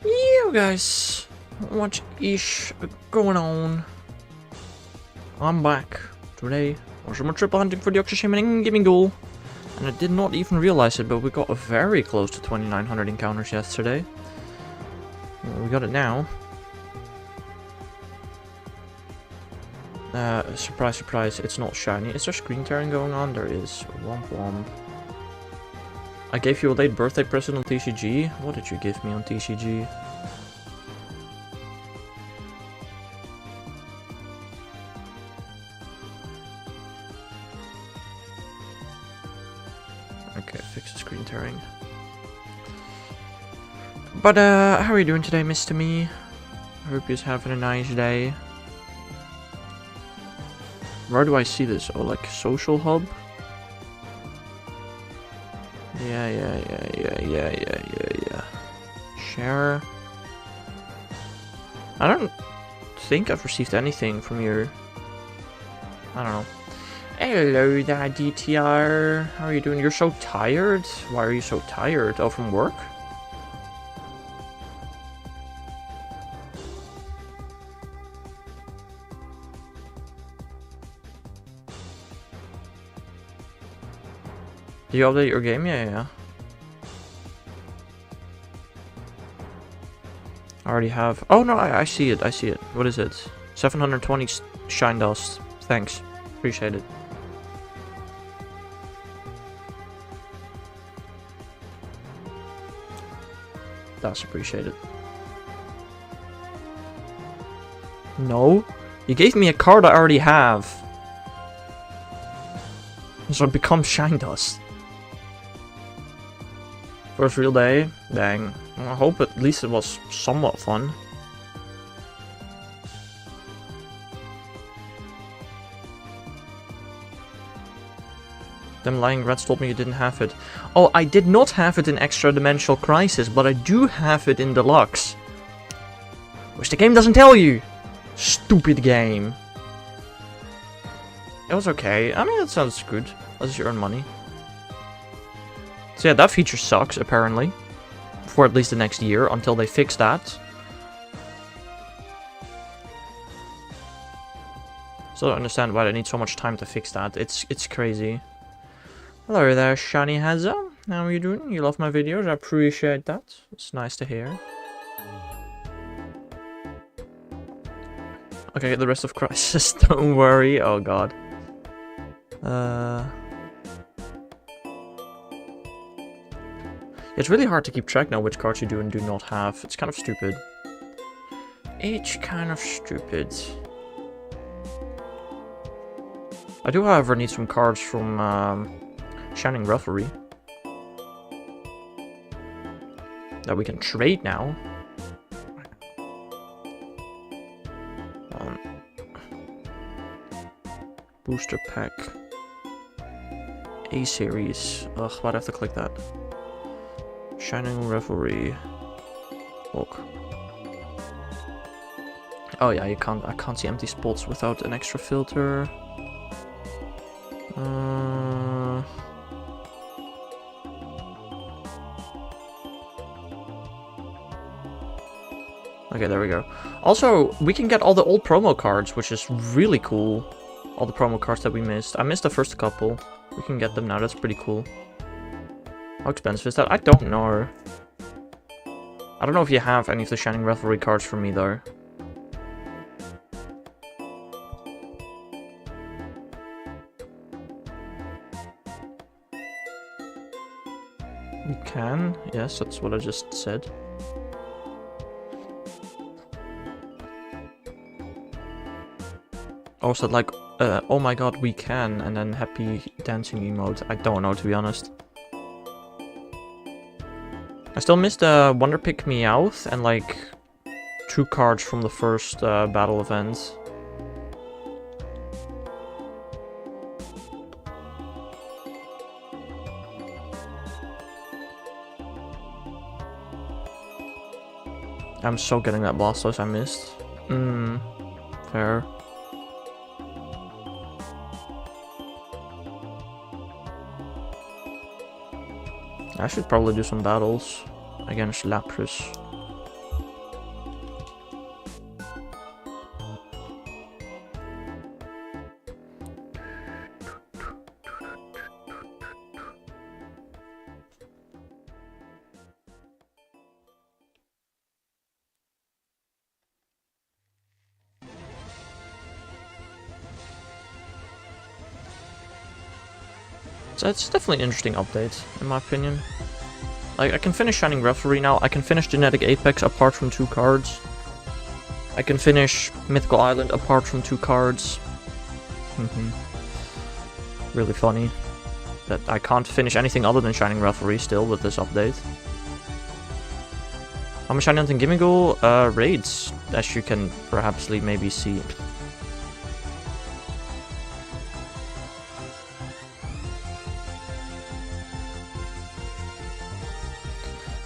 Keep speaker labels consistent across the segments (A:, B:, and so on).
A: Yo guys, what is going on? I'm back. Today was my triple hunting for Deoxys, Shaymin, and Gimmighoul. And I did not even realize it, but we got very close to 2900 encounters yesterday. Well, we got it now. Surprise, surprise, it's not shiny. Is there screen tearing going on? There is. Womp womp. I gave you a late birthday present on TCG. What did you give me on TCG? Okay, fix the screen tearing. But how are you doing today, Mr. Me? I hope you're having a nice day. Where do I see this? Oh, like social hub? Yeah. Share. I don't think I've received anything from your... I don't know. Hello there, DTR. How are you doing? You're so tired? Why are you so tired? Oh, from work? Do you update your game? Yeah. I already have. Oh no, I see it. What is it? 720 shine dust. Thanks. Appreciate it. That's appreciated. No. You gave me a card I already have. So it becomes shine dust. First real day? Dang. I hope at least it was somewhat fun. Them lying rats told me you didn't have it. Oh, I did not have it in Extra Dimensional Crisis, but I do have it in Deluxe. Which the game doesn't tell you! Stupid game. It was okay. I mean, it sounds good. Unless you earn money. So yeah, that feature sucks, apparently. For at least the next year, until they fix that. So I don't understand why they need so much time to fix that. It's crazy. Hello there, Shani Hazza. How are you doing? You love my videos? I appreciate that. It's nice to hear. Okay, the rest of Crisis, don't worry. Oh god. It's really hard to keep track now which cards you do and do not have. It's kind of stupid. It's kind of stupid. I do, however, need some cards from Shining Revelry that we can trade now. Booster pack. A series. Ugh, why'd I have to click that? Shining Revelry. Look. Oh yeah, I can't see empty spots without an extra filter. Okay, there we go. Also, we can get all the old promo cards, which is really cool. All the promo cards that we missed. I missed the first couple. We can get them now, that's pretty cool. How expensive is that? I don't know. I don't know if you have any of the Shining Revelry cards for me, though. We can. Yes, that's what I just said. Oh, so like, oh my god, we can, and then happy dancing emote. I don't know, to be honest. I still missed Wonder Pick Meowth and like 2 cards from the first battle event. I'm so getting that Blastoise I missed. Fair. I should probably do some battles against Lapras. So it's definitely an interesting update, in my opinion. Like, I can finish Shining Revelry now, I can finish Genetic Apex apart from 2 cards. I can finish Mythical Island apart from 2 cards. Really funny that I can't finish anything other than Shining Revelry still with this update. I'm Shiny Hunting Gimmighoul raids, as you can perhaps maybe see.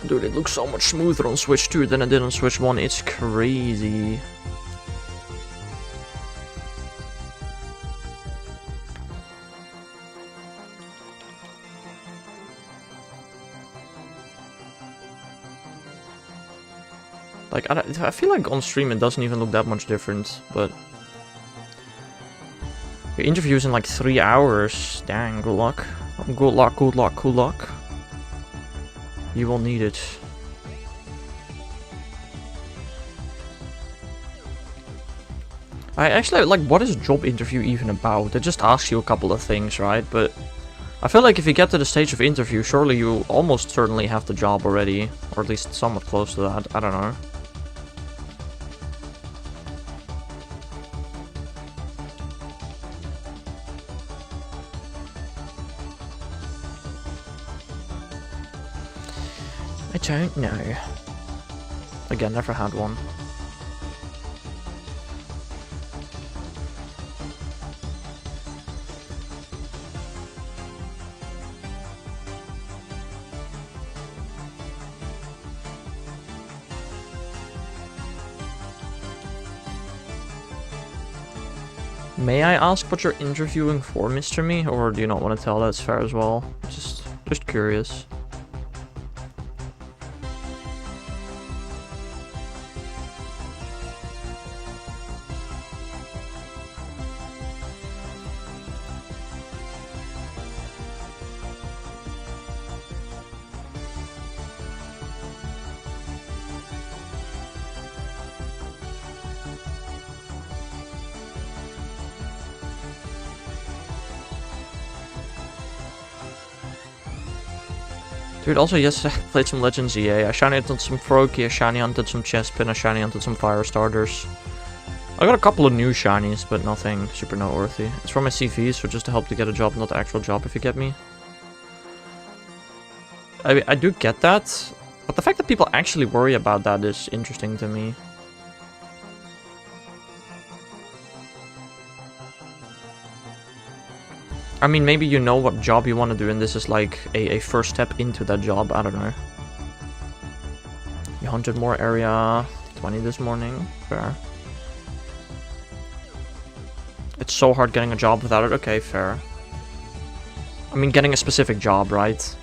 A: Dude, it looks so much smoother on Switch 2 than it did on Switch 1, it's crazy. Like, I feel like on stream it doesn't even look that much different, but... Your interview's in like 3 hours. Dang, good luck. Good luck, good luck, good luck. You will need it. I actually, like, what is a job interview even about? It just asks you a couple of things, right? But I feel like if you get to the stage of interview, surely you almost certainly have the job already. Or at least somewhat close to that. I don't know. I don't know. Again, never had one. May I ask what you're interviewing for, Mr. Me? Or do you not want to tell? That's fair as well. Just curious. Dude, also yesterday I played some Legends EA. I shiny hunted some Froakie, I shiny hunted some Chespin, I shiny hunted some Fire Starters. I got a couple of new shinies, but nothing super noteworthy. It's for my CV, so just to help to get a job, not the actual job, if you get me. I do get that, but the fact that people actually worry about that is interesting to me. I mean, maybe you know what job you want to do, and this is like a first step into that job. I don't know. You hunted more area 20 this morning. Fair. It's so hard getting a job without it. Okay, fair. I mean, getting a specific job, right?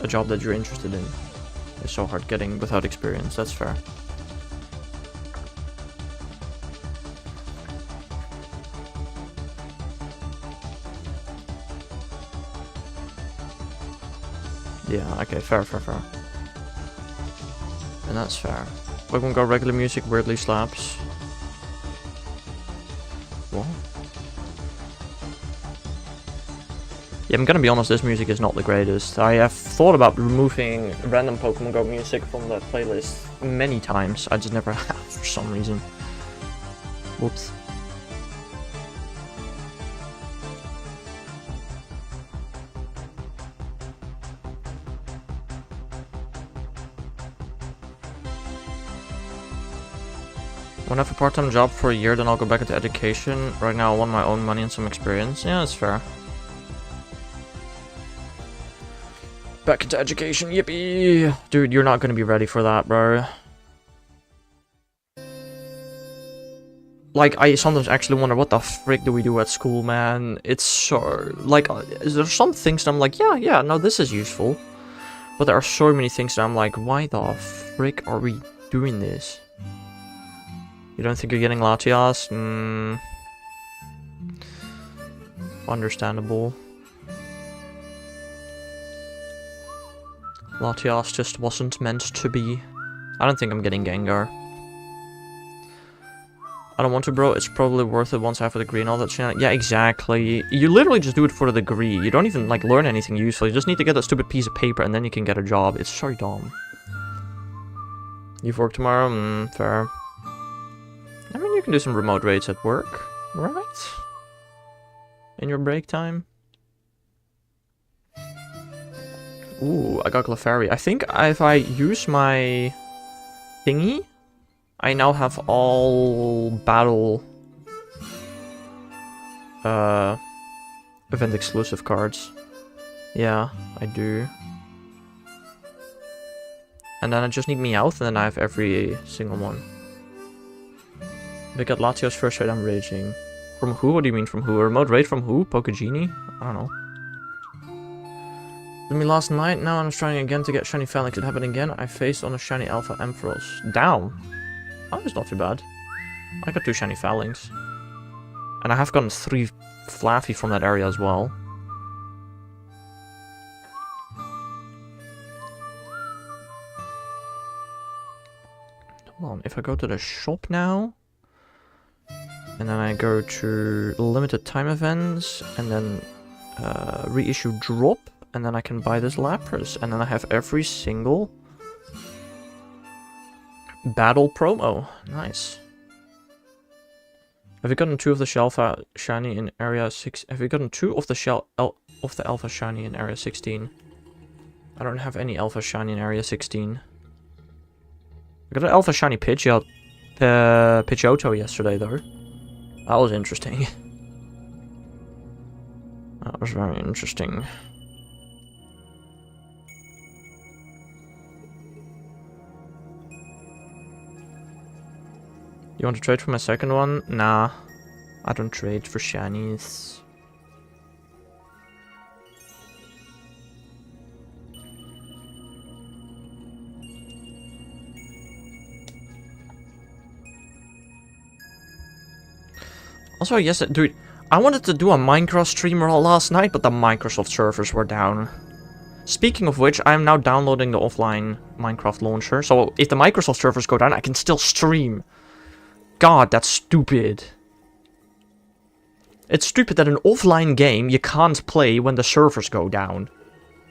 A: A job that you're interested in is so hard getting without experience. That's fair. Yeah, okay, fair. And that's fair. Pokemon Go regular music weirdly slaps. What? Yeah, I'm gonna be honest, this music is not the greatest. I have thought about removing random Pokemon Go music from the playlist many times. I just never have for some reason. Whoops. When I have a part-time job for a year, then I'll go back into education. Right now I want my own money and some experience. Yeah, that's fair. Back into education, yippee! Dude, you're not gonna be ready for that, bro. Like, I sometimes actually wonder what the frick do we do at school, man? It's so... Like, there's some things that I'm like, yeah, no, this is useful. But there are so many things that I'm like, why the frick are we doing this? You don't think you're getting Latias? Understandable. Latias just wasn't meant to be. I don't think I'm getting Gengar. I don't want to, bro. It's probably worth it once I have a degree and all that shit. Yeah, exactly. You literally just do it for the degree. You don't even, like, learn anything useful. You just need to get that stupid piece of paper and then you can get a job. It's so dumb. You've work tomorrow? Fair. I mean, you can do some remote raids at work, right? In your break time. Ooh, I got Clefairy. I think if I use my thingy, I now have all battle event exclusive cards. Yeah, I do. And then I just need Meowth, and then I have every single one. If I get Latios first raid, I'm raging. From who? What do you mean from who? A remote raid from who? Pokegenie? I don't know. Did me last night, now I'm trying again to get shiny Phalanx. It happened again. I faced on a shiny Alpha Ampharos. Down. Oh, that's not too bad. I got 2 shiny Phalanx. And I have gotten 3 Flaffy from that area as well. Hold on, if I go to the shop now, and then I go to limited time events, and then reissue drop, and then I can buy this Lapras, and then I have every single battle promo. Nice. Have you gotten 2 of the Alpha Shiny in area 6? Have you gotten 2 of the Alpha Shiny in area 16? I don't have any Alpha Shiny in area 16. I got an Alpha Shiny Pidgeotto yesterday though. That was interesting. That was very interesting. You want to trade for my second one? Nah. I don't trade for shinies. Also, yes, dude, I wanted to do a Minecraft streamer last night, but the Microsoft servers were down. Speaking of which, I am now downloading the offline Minecraft launcher, so if the Microsoft servers go down, I can still stream. God, that's stupid. It's stupid that an offline game you can't play when the servers go down.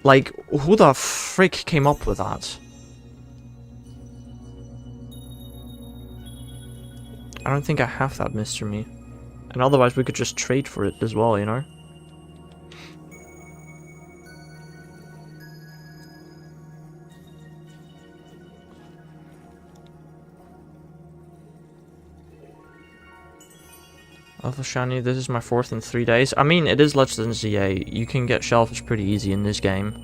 A: Like, who the frick came up with that? I don't think I have that, Mr. Me. And otherwise we could just trade for it as well, you know? Alpha Shiny, this is my 4th in 3 days. I mean, it is less than ZA. You can get Shellfish pretty easy in this game.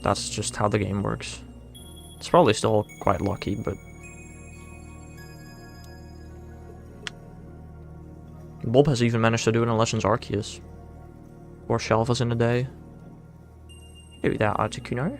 A: That's just how the game works. It's probably still quite lucky, but... Bob has even managed to do it in Legends Arceus. Or Shellfish in a day. Maybe that Articuno.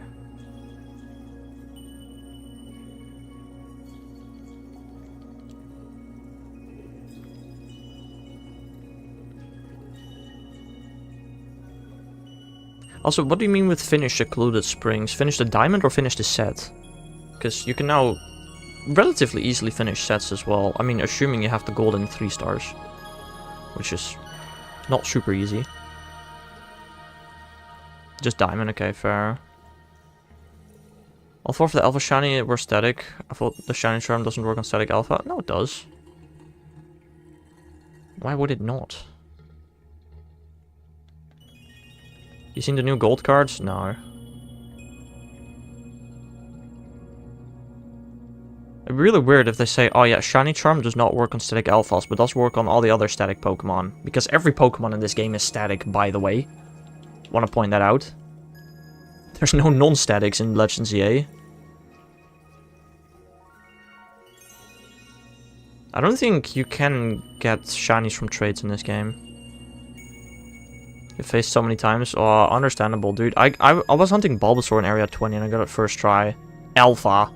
A: Also, what do you mean with finish occluded springs? Finish the diamond or finish the set? Because you can now relatively easily finish sets as well. I mean, assuming you have the golden 3 stars. Which is not super easy. Just diamond, okay, fair. All 4 of the alpha shiny were static. I thought the shiny charm doesn't work on static alpha. No, it does. Why would it not? You seen the new gold cards? No. It'd be really weird if they say, oh yeah, shiny charm does not work on static alphas, but does work on all the other static Pokemon. Because every Pokemon in this game is static, by the way. Want to point that out. There's no non-statics in Legends EA. I don't think you can get shinies from trades in this game. You faced so many times. Oh, understandable, dude. I was hunting Bulbasaur in Area 20 and I got it first try. Alpha.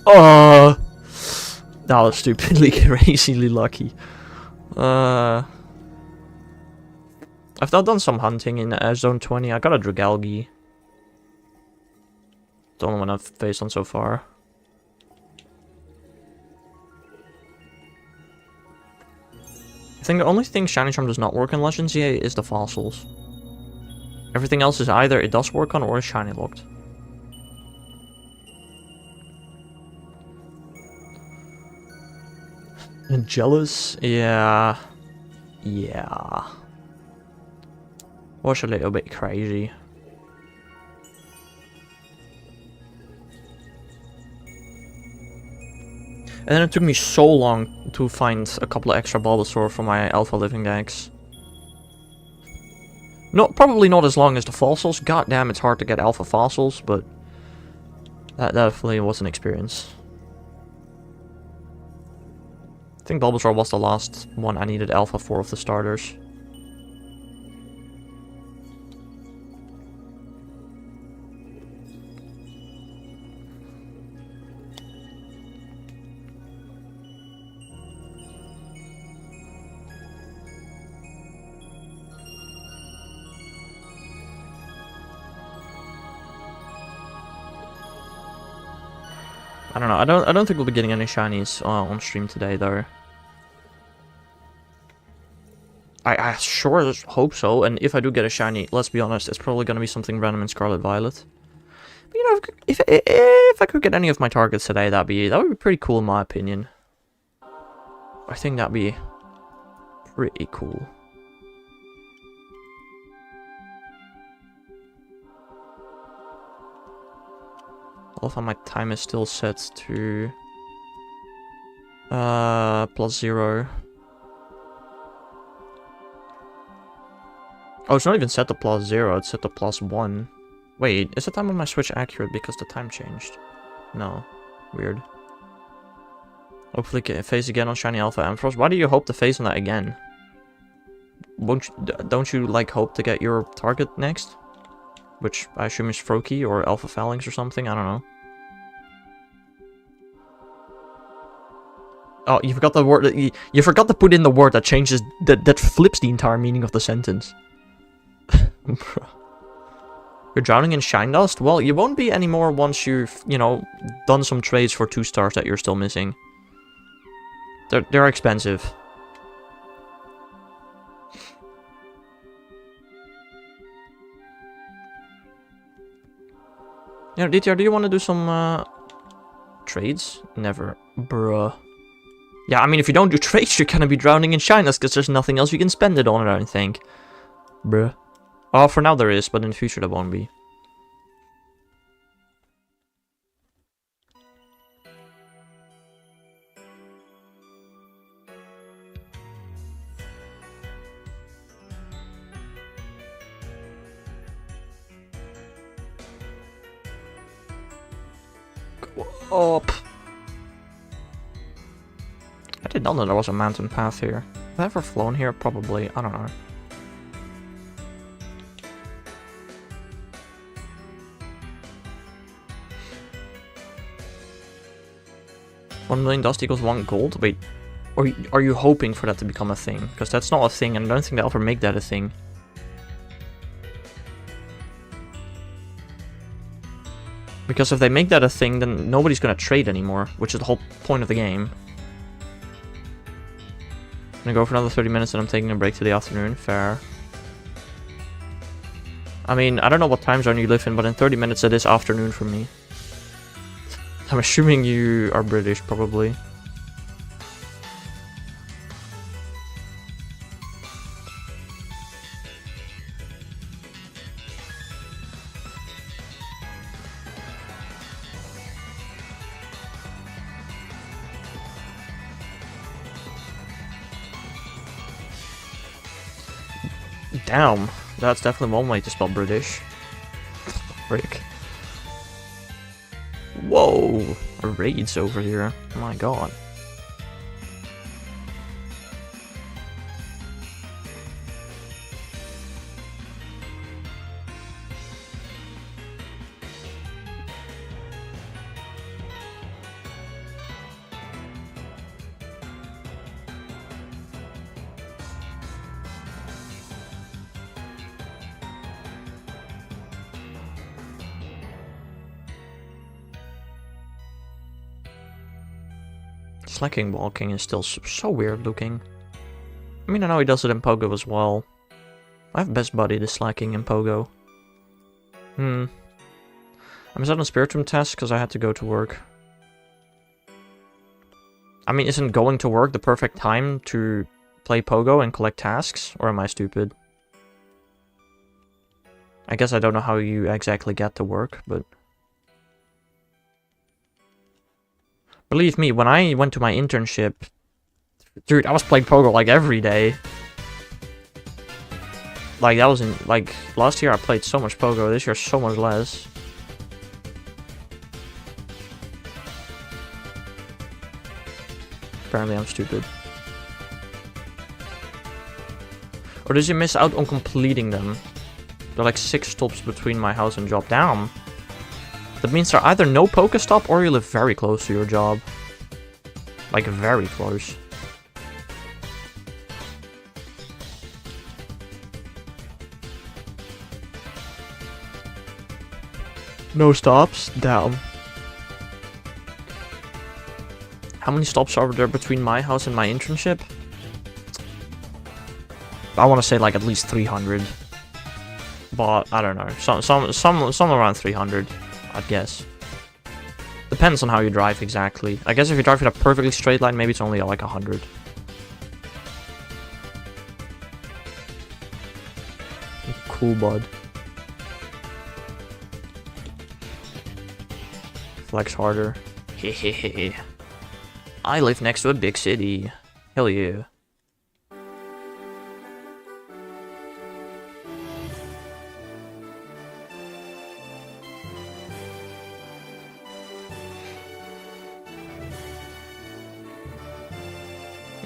A: Oh! That was stupidly crazily lucky. I've now done some hunting in Zone 20. I got a Dragalge. The only one I've faced on so far. I think the only thing Shiny Charm does not work in Legends EA is the fossils. Everything else is either it does work on or is shiny locked. And jealous? Yeah. Yeah. Was a little bit crazy. And then it took me so long to find a couple of extra Bulbasaur for my Alpha Living Dex. Probably not as long as the fossils. God damn, it's hard to get Alpha fossils, but that definitely was an experience. I think Bulbasaur was the last one I needed Alpha for of the starters. I don't know. I don't think we'll be getting any shinies on stream today, though. I sure hope so. And if I do get a shiny, let's be honest, it's probably gonna be something random in Scarlet Violet. But, you know, if I could get any of my targets today, that would be pretty cool in my opinion. I think that'd be pretty cool. Although my time is still set to +0. Oh, it's not even set to +0, it's set to +1. Wait, is the time on my Switch accurate because the time changed? No. Weird. Hopefully get phase again on Shiny Alpha Ampharos. Why do you hope to phase on that again? Don't you like hope to get your target next? Which I assume is Froakie or Alpha Phalanx or something, I don't know. Oh, you forgot the word. You forgot to put in the word that changes, that flips the entire meaning of the sentence. You're drowning in shine dust? Well, you won't be anymore once you've, you know, done some trades for 2 stars that you're still missing. They're expensive. Yeah, DTR, do you want to do some trades? Never. Bruh. Yeah, I mean, if you don't do trades, you're gonna be drowning in shine dust because there's nothing else you can spend it on, I don't think. Bruh. Oh, for now there is, but in the future there won't be. Go up. I did not know there was a mountain path here. Have I ever flown here? Probably. I don't know. $1 million dust equals 1 gold? Wait, or are you hoping for that to become a thing? Because that's not a thing, and I don't think they'll ever make that a thing. Because if they make that a thing, then nobody's gonna trade anymore, which is the whole point of the game. I'm gonna go for another 30 minutes and I'm taking a break to the afternoon. Fair. I mean, I don't know what time zone you live in, but in 30 minutes it is afternoon for me. I'm assuming you are British, probably. Damn, that's definitely one way to spell British. Frick. Whoa, a raid's over here. Oh my god. Slacking walking is still so weird looking. I mean, I know he does it in Pogo as well. I have best buddy the slacking in Pogo. I'm set on Spiritomb test because I had to go to work. I mean, isn't going to work the perfect time to play Pogo and collect tasks? Or am I stupid? I guess I don't know how you exactly get to work, but... Believe me, when I went to my internship, dude, I was playing Pogo like every day. Like that was in like last year I played so much Pogo, this year so much less. Apparently I'm stupid. Or did you miss out on completing them? There are like 6 stops between my house and job. Damn. That means there are either no Pokestop or you live very close to your job. Like, very close. No stops? Damn. How many stops are there between my house and my internship? I want to say like at least 300. But, I don't know. Some around 300. I'd guess. Depends on how you drive exactly. I guess if you drive in a perfectly straight line, maybe it's only like 100. Cool, bud. Flex harder. Hehehe. I live next to a big city. Hell yeah.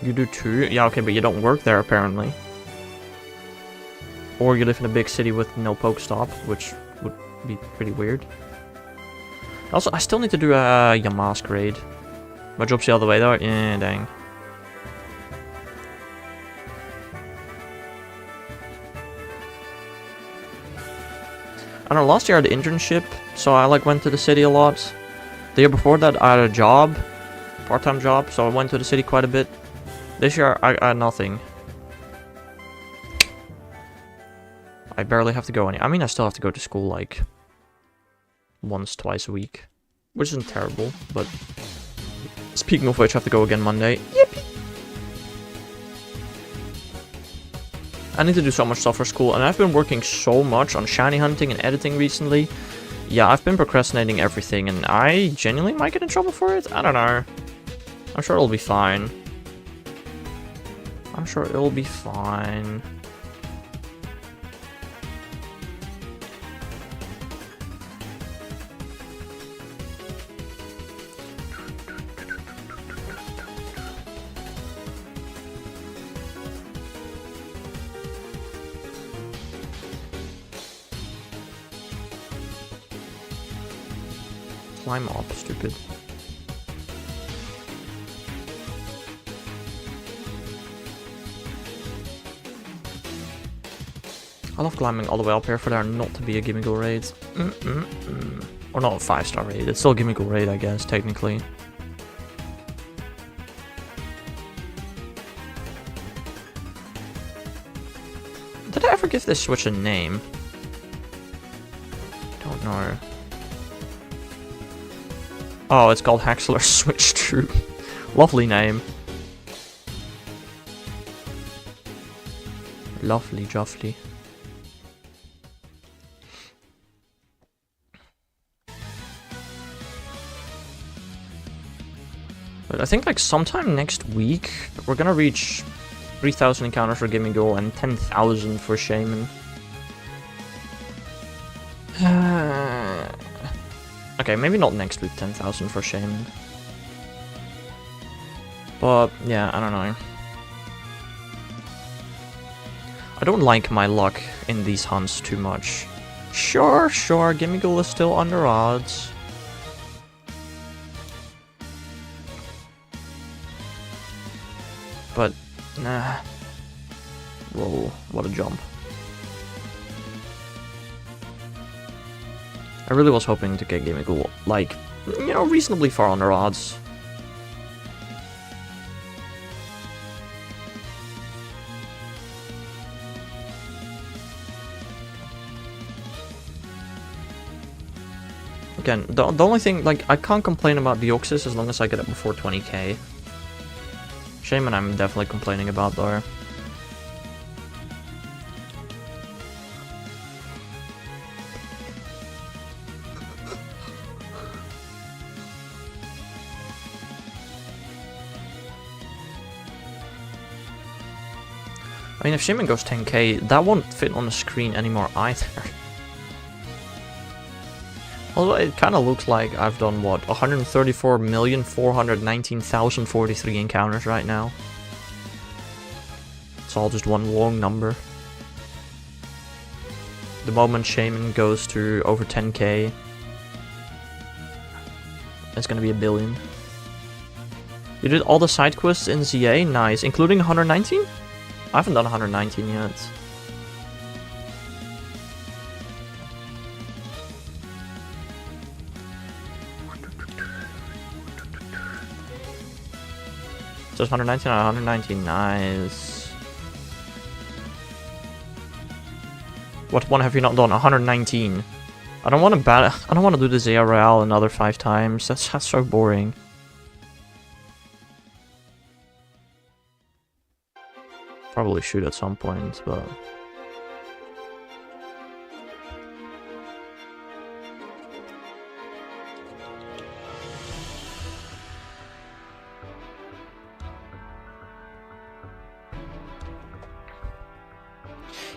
A: You do too? Yeah, okay, but you don't work there apparently. Or you live in a big city with no Pokestop, which would be pretty weird. Also, I still need to do a Yamask raid. My job's the other way though. Yeah, dang. I don't know, last year I had an internship, so I like went to the city a lot. The year before that I had a job, part-time job, so I went to the city quite a bit. This year, I had nothing. I barely have to go any. I mean, I still have to go to school, like, once, twice a week. Which isn't terrible, but... Speaking of which, I have to go again Monday. Yippee! I need to do so much stuff for school, and I've been working so much on shiny hunting and editing recently. Yeah, I've been procrastinating everything, and I genuinely might get in trouble for it? I don't know. I'm sure it'll be fine. I'm sure it'll be fine. Climb up, stupid. I love climbing all the way up here for there not to be a Gimmighoul raid. Or not a 5-star raid, it's still a Gimmighoul raid, I guess, technically. Did I ever give this switch a name? Don't know. Oh, it's called Haxler Switch Troop. Lovely name. Lovely, Joffly. But I think like sometime next week, we're gonna reach 3,000 encounters for Gimmighoul and 10,000 for Shaymin. Okay, maybe not next week, 10,000 for Shaymin. But, yeah, I don't know. I don't like my luck in these hunts too much. Sure, Gimmighoul is still under odds. But, nah. Whoa, what a jump. I really was hoping to get Gimmighoul, like, you know, reasonably far under odds. Again, the only thing, like, I can't complain about Deoxys as long as I get it before 20k. Shaymin I'm definitely complaining about, though. I mean, if Shaymin goes 10k, that won't fit on the screen anymore either. Although it kind of looks like I've done, what, 134,419,043 encounters right now. It's all just one long number. The moment Shaymin goes to over 10k, it's gonna be a billion. You did all the side quests in ZA? Nice. Including 119? I haven't done 119 yet. Just 119 out of 119, nice. What one have you not done? 119. I don't want to do the Zia Royale another 5 times. That's so boring. Probably shoot at some point, but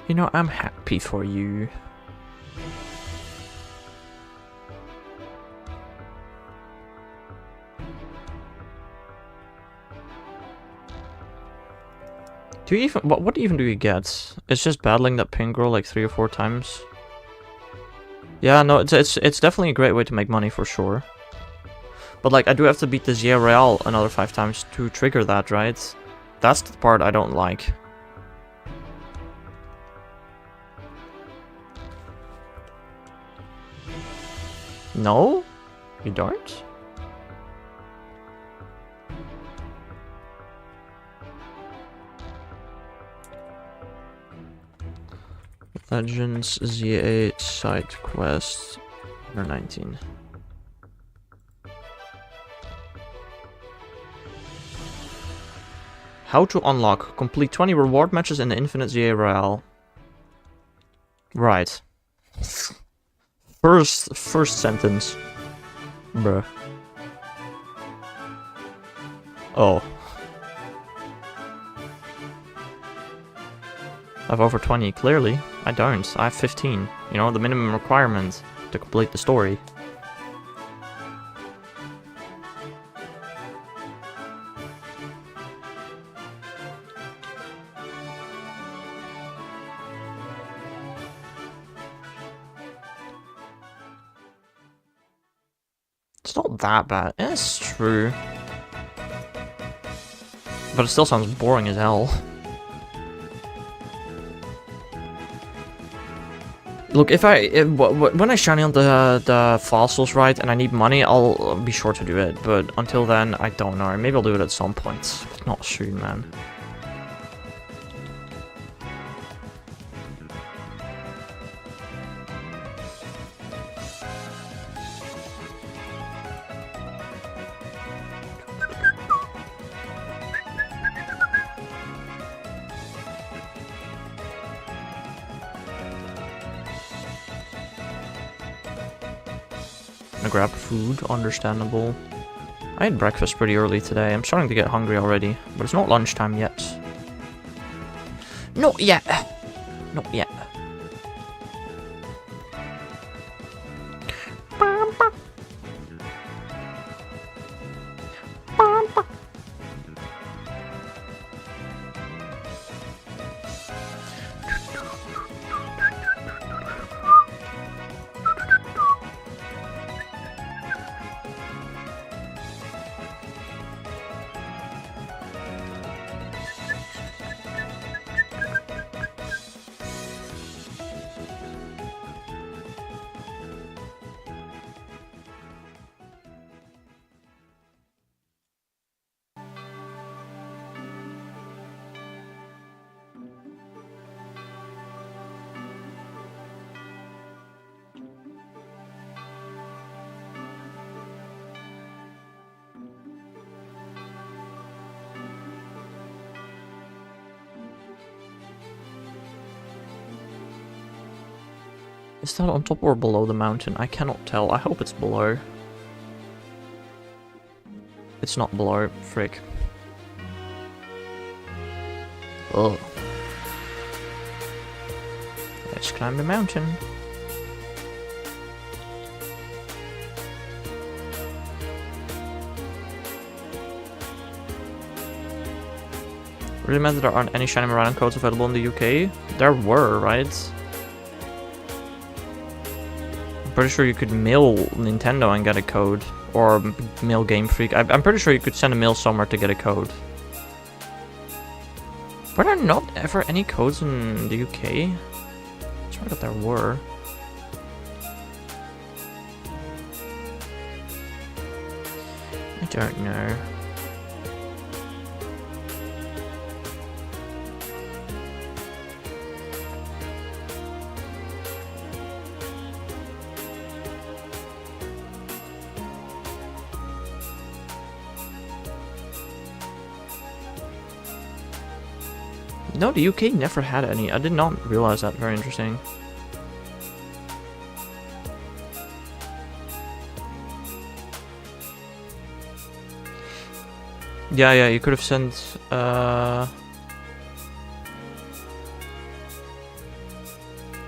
A: you know, I'm happy for you. Do you even what even do you get? It's just battling that pink girl like 3 or 4 times. Yeah, no, it's definitely a great way to make money for sure. But like I do have to beat the Zia Royale another 5 times to trigger that, right? That's the part I don't like. No? You don't? Legends ZA side quest number 19. How to unlock. Complete 20 reward matches in the Infinite ZA Royale. Right. First sentence. Bruh. Oh. I have over 20, clearly. I don't. I have 15. You know, the minimum requirement to complete the story. It's not that bad. It's true. But it still sounds boring as hell. Look, when I shiny on the fossils, right, and I need money, I'll be sure to do it. But until then, I don't know. Maybe I'll do it at some point, but not soon, man. Gonna grab food, understandable. I had breakfast pretty early today. I'm starting to get hungry already, but it's not lunchtime yet. Not yet. Not yet. Is that on top or below the mountain? I cannot tell. I hope it's below. It's not below. Frick. Ugh. Let's climb the mountain. Really mad that there aren't any shiny Maraudon codes available in the UK? There were, right? I'm pretty sure you could mail Nintendo and get a code. Or mail Game Freak. I'm pretty sure you could send a mail somewhere to get a code. Were there not ever any codes in the UK? I swear that there were. I don't know. No, the UK never had any. I did not realize that. Very interesting. Yeah, you could have sent,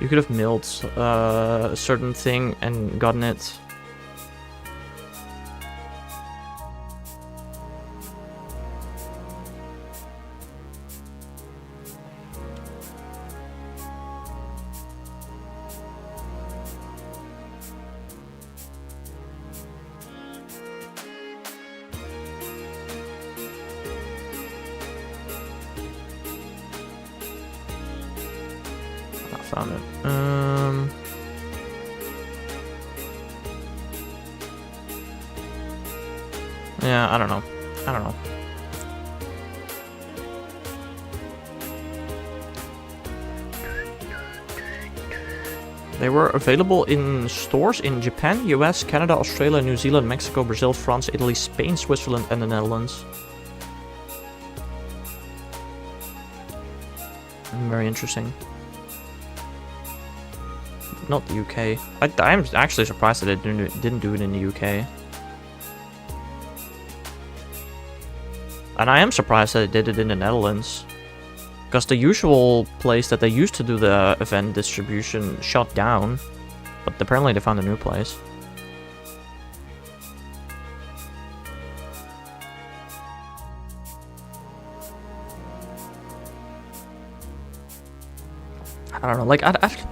A: you could have mailed, a certain thing and gotten it. Found it. Yeah, I don't know. They were available in stores in Japan, US, Canada, Australia, New Zealand, Mexico, Brazil, France, Italy, Spain, Switzerland, and the Netherlands. Very interesting. Not the UK. I'm actually surprised that it didn't do it in the UK. And I am surprised that it did it in the Netherlands. Because the usual place that they used to do the event distribution shut down. But apparently they found a new place. I don't know, like,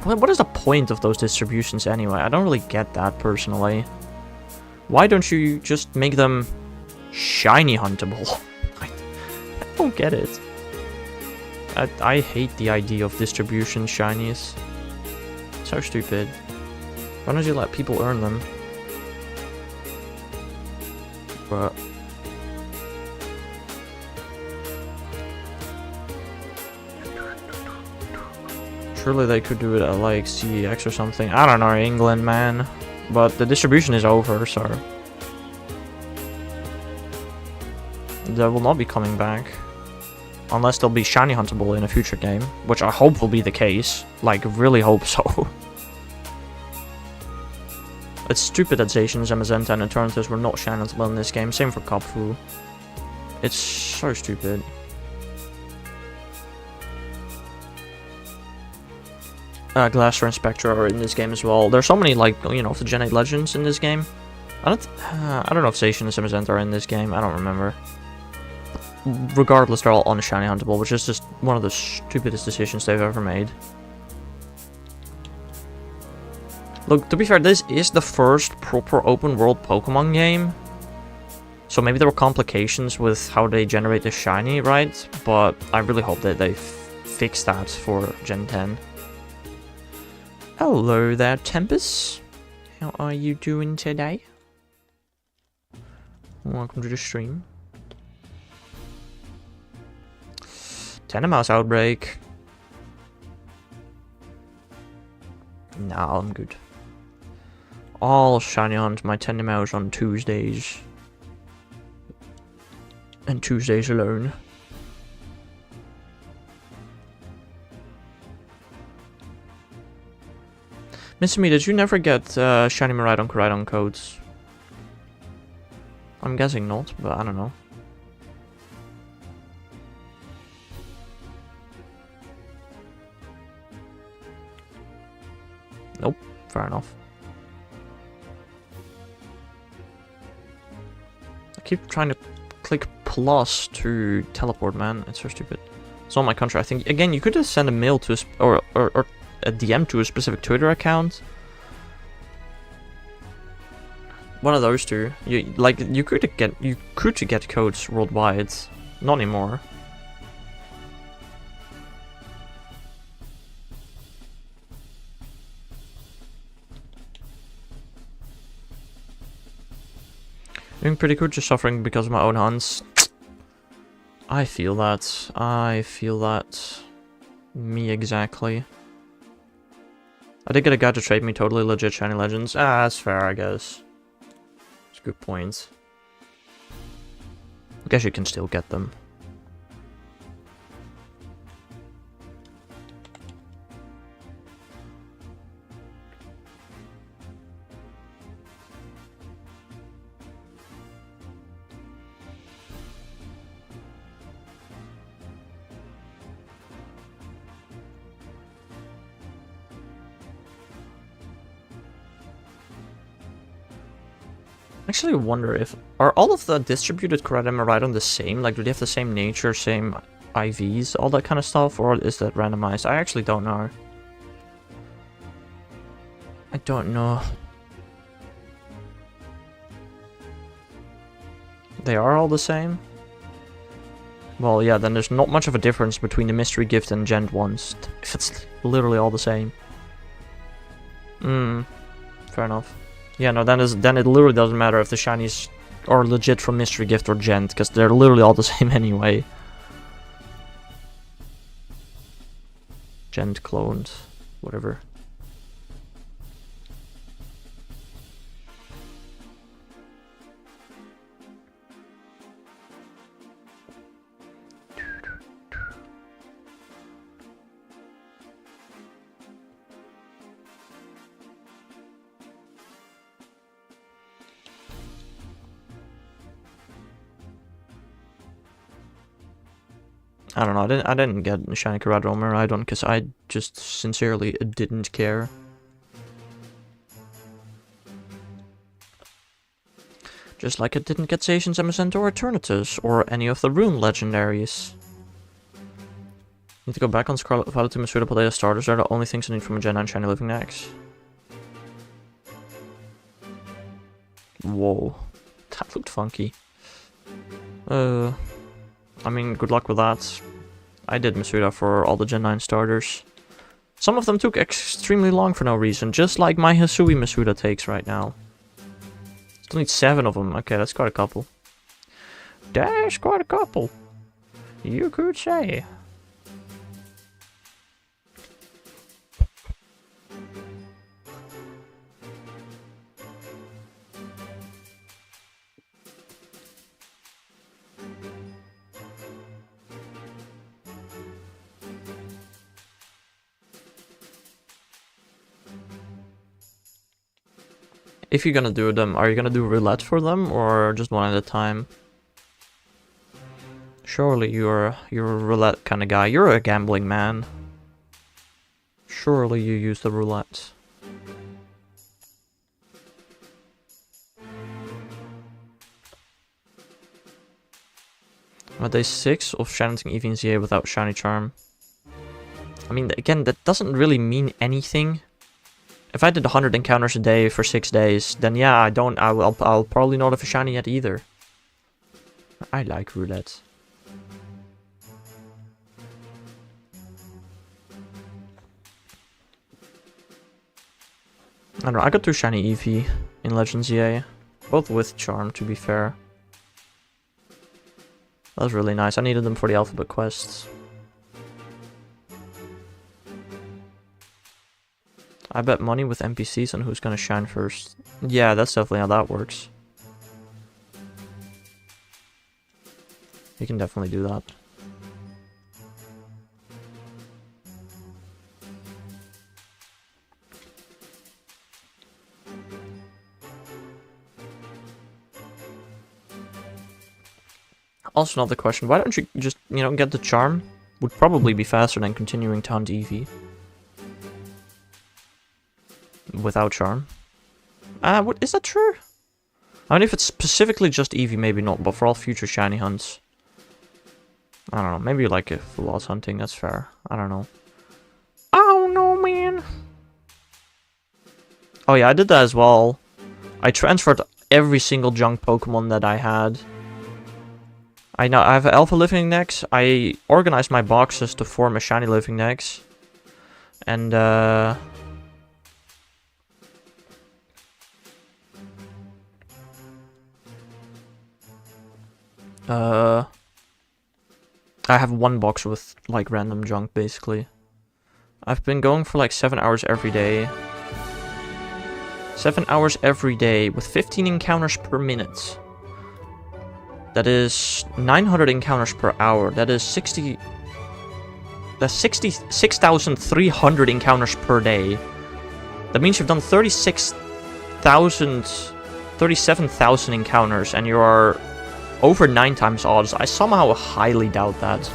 A: what is the point of those distributions anyway? I don't really get that, personally. Why don't you just make them shiny huntable? I don't get it. I hate the idea of distribution shinies. So stupid. Why don't you let people earn them? But... surely they could do it at like CEX or something. I don't know, England, man. But the distribution is over, so... they will not be coming back. Unless they'll be shiny huntable in a future game. Which I hope will be the case. Like, really hope so. It's stupid that Zacian, Zamazenta, and Eternatus were not shiny huntable in this game. Same for Kapfu. It's so stupid. Glaster and Spectra are in this game as well. There's so many, like, you know, of the Gen 8 legends in this game. I don't know if Zacian and Zamazenta are in this game. I don't remember. Regardless, they're all unshiny huntable, which is just one of the stupidest decisions they've ever made. Look, to be fair, this is the first proper open world Pokemon game. So maybe there were complications with how they generate the shiny, right? But I really hope that they fix that for Gen 10. Hello there, Tempest. How are you doing today? Welcome to the stream. Tentamouse outbreak. Nah, I'm good. I'll shiny hunt my Tentamouse on Tuesdays. And Tuesdays alone. Mr. Me, did you never get shiny Miraidon Koraidon codes? I'm guessing not, but I don't know. Nope, fair enough. I keep trying to click plus to teleport, man. It's so stupid. It's on my country. I think, again, you could just send a mail to or a DM to a specific Twitter account. One of those two. You could get codes worldwide. Not anymore. Doing pretty good, just suffering because of my own hunts. I feel that. I feel that. Me exactly. I did get a guy to trade me totally legit shiny legends. Ah, that's fair, I guess. It's a good point. I guess you can still get them. I actually wonder if... are all of the distributed Koraidon Miraidon the same? Like, do they have the same nature, same IVs, all that kind of stuff? Or is that randomized? I actually don't know. I don't know. They are all the same? Well, yeah, then there's not much of a difference between the Mystery Gift and Gent ones. If it's literally all the same. Fair enough. Yeah, no, then it literally doesn't matter if the shinies are legit from Mystery Gift or Gent, because they're literally all the same anyway. Gent cloned, whatever. I don't know, I didn't get shiny Koraidon Miraidon because I just sincerely didn't care. Just like I didn't get Zacian, Zamazenta, or Eternatus, or any of the Rune legendaries. Need to go back on Scarlet Violet to Masuda Potato starters. They're the only things I need from a Gen 9 shiny living next. Whoa, that looked funky. I mean, good luck with that. I did Masuda for all the Gen 9 starters. Some of them took extremely long for no reason, just like my Hisui Masuda takes right now. Still need 7 of them. Okay, that's quite a couple. That's quite a couple. You could say. If you're gonna do them, are you gonna do roulette for them or just one at a time? Surely you're a roulette kind of guy. You're a gambling man. Surely you use the roulette. I'm at day 6 of chanting Eevee and ZA without Shiny Charm. I mean, again, that doesn't really mean anything. If I did 100 encounters a day for 6 days, then yeah, I'll probably not have a shiny yet either. I like roulette. I don't know, I got 2 shiny Eevee in Legends EA. Both with Charm, to be fair. That was really nice. I needed them for the alphabet quests. I bet money with NPCs on who's gonna shine first. Yeah, that's definitely how that works. You can definitely do that. Also another question, why don't you just, you know, get the charm? Would probably be faster than continuing to hunt Eevee. Without charm. What is that true? I mean, if it's specifically just Eevee, maybe not, but for all future shiny hunts. I don't know, maybe like if loss hunting, that's fair. I don't know. Oh no, man. Oh yeah, I did that as well. I transferred every single junk Pokemon that I had. I have Alpha Living Necks. I organized my boxes to form a shiny Living Necks. And I have one box with, like, random junk, basically. I've been going for, like, 7 hours every day. 7 hours every day, with 15 encounters per minute. That is 900 encounters per hour. That is 60... That's 66,300 encounters per day. That means you've done 37,000 encounters, and you are over 9 times odds. I somehow highly doubt that.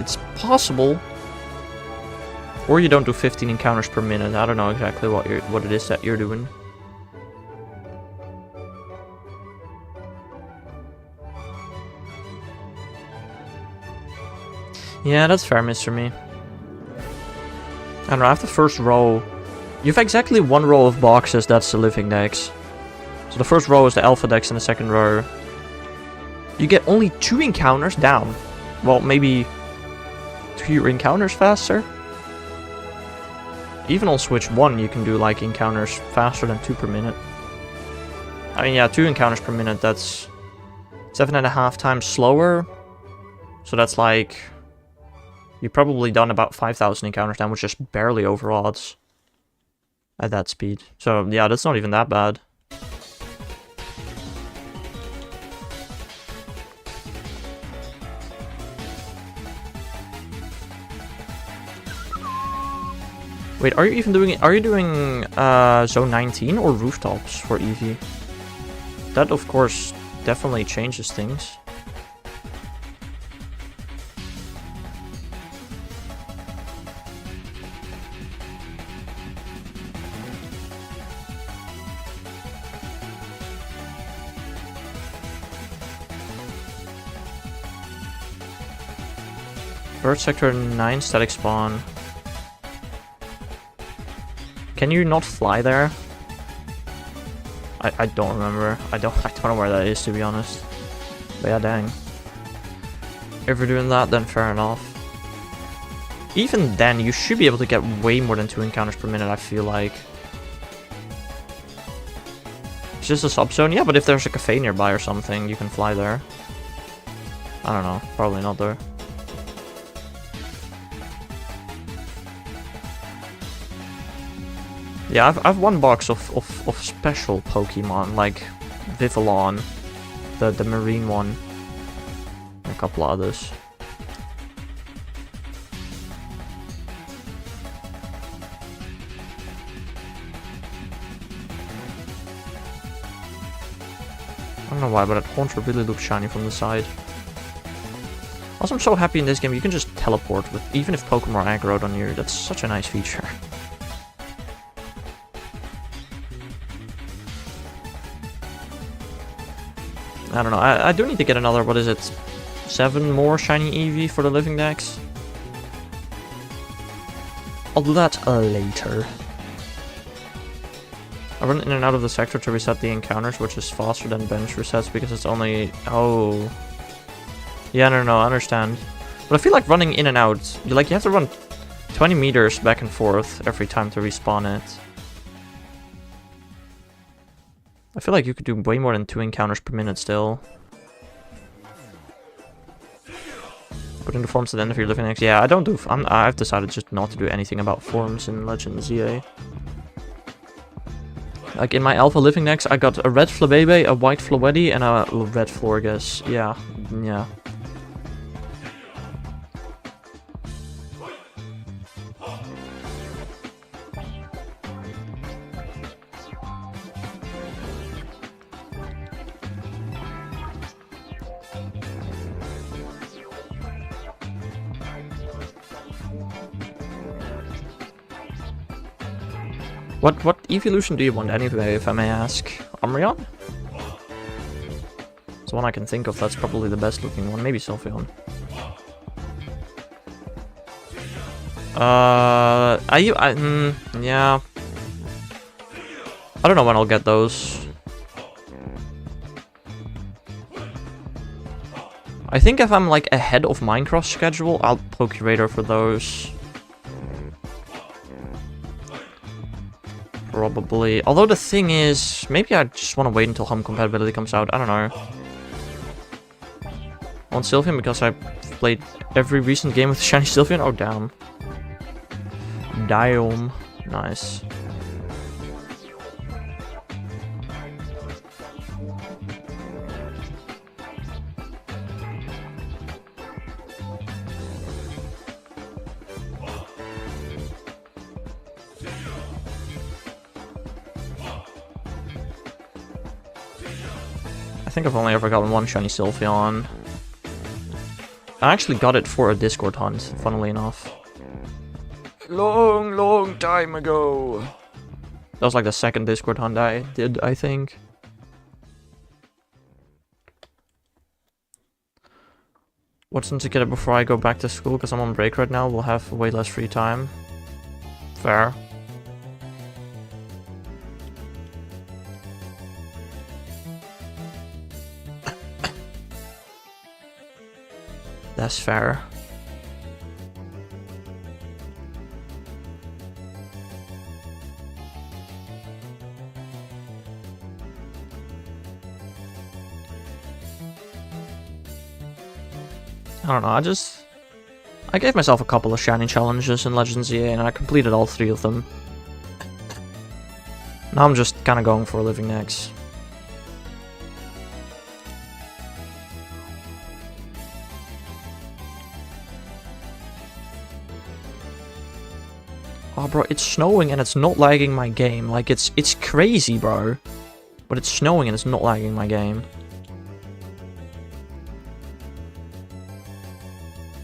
A: It's possible. Or you don't do 15 encounters per minute. I don't know exactly what it is that you're doing. Yeah, that's fair, Mr. Me. I don't know, I have the first row. You have exactly 1 row of boxes, that's the Living Decks. So the first row is the Alpha Decks and the second row. You get only 2 encounters down. Well, maybe 2 encounters faster? Even on Switch 1 you can do like encounters faster than 2 per minute. I mean, yeah, 2 encounters per minute, that's 7.5 times slower. So that's like... You've probably done about 5,000 encounters down, which is just barely over odds. At that speed. So, yeah, that's not even that bad. Wait, are you even doing it? Are you doing Zone 19 or Rooftops for Eevee? That, of course, definitely changes things. Bird Sector 9 static spawn. Can you not fly there? I don't remember. I don't know where that is, to be honest. But yeah, dang. If you're doing that, then fair enough. Even then, you should be able to get way more than 2 encounters per minute, I feel like. It's just a subzone? Yeah, but if there's a cafe nearby or something, you can fly there. I don't know. Probably not there. Yeah, I've one box of special Pokemon, like Vivillon, the marine one, and a couple others. I don't know why, but that Haunter really looks shiny from the side. Also, I'm so happy in this game you can just teleport with, even if Pokemon are aggroed on you. That's such a nice feature. I don't know, I do need to get another, what is it, 7 more shiny Eevee for the living decks? I'll do that later. I run in and out of the sector to reset the encounters, which is faster than bench resets because it's only... Oh. Yeah, no, I understand. But I feel like running in and out, you have to run 20 meters back and forth every time to respawn it. I feel like you could do way more than 2 encounters per minute still. Putting the forms at the end of your living decks. Yeah, I don't do... I've decided just not to do anything about forms in Legends ZA. Like in my alpha living decks, I got a red Flabebe, a white Flowetti, and a red Florges. Yeah. What evolution do you want anyway, if I may ask? Umbreon? It's the one I can think of that's probably the best looking one. Maybe Sylveon. Yeah. I don't know when I'll get those. I think if I'm like ahead of Minecraft schedule, I'll Pokerator for those. Probably. Although the thing is, maybe I just want to wait until home compatibility comes out. I don't know. I want Sylveon because I played every recent game with shiny Sylveon. Oh, damn. Diome. Nice. I think I've only ever gotten one shiny Sylveon. I actually got it for a Discord hunt, funnily enough. Long time ago. That was like the second Discord hunt I did, I think. What's to get it before I go back to school, because I'm on break right now, we'll have way less free time. Fair. That's fair. I don't know, I gave myself a couple of shiny challenges in Legends EA and I completed all 3 of them. Now I'm just kind of going for living necks. Oh, bro, it's snowing and it's not lagging my game. Like, it's crazy, bro. But it's snowing and it's not lagging my game.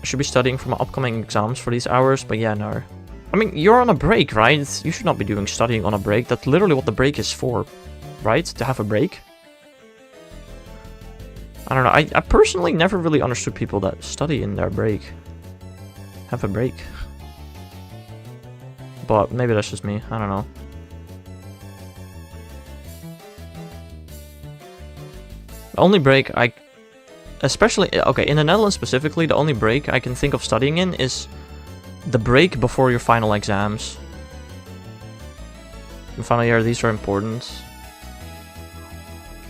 A: I should be studying for my upcoming exams for these hours, but yeah, no. I mean, you're on a break, right? You should not be doing studying on a break. That's literally what the break is for, right? To have a break? I don't know. I personally never really understood people that study in their break. Have a break. But maybe that's just me. I don't know. The only break I especially, okay, in the Netherlands specifically, the only break I can think of studying in is the break before your final exams. In final year, these are important.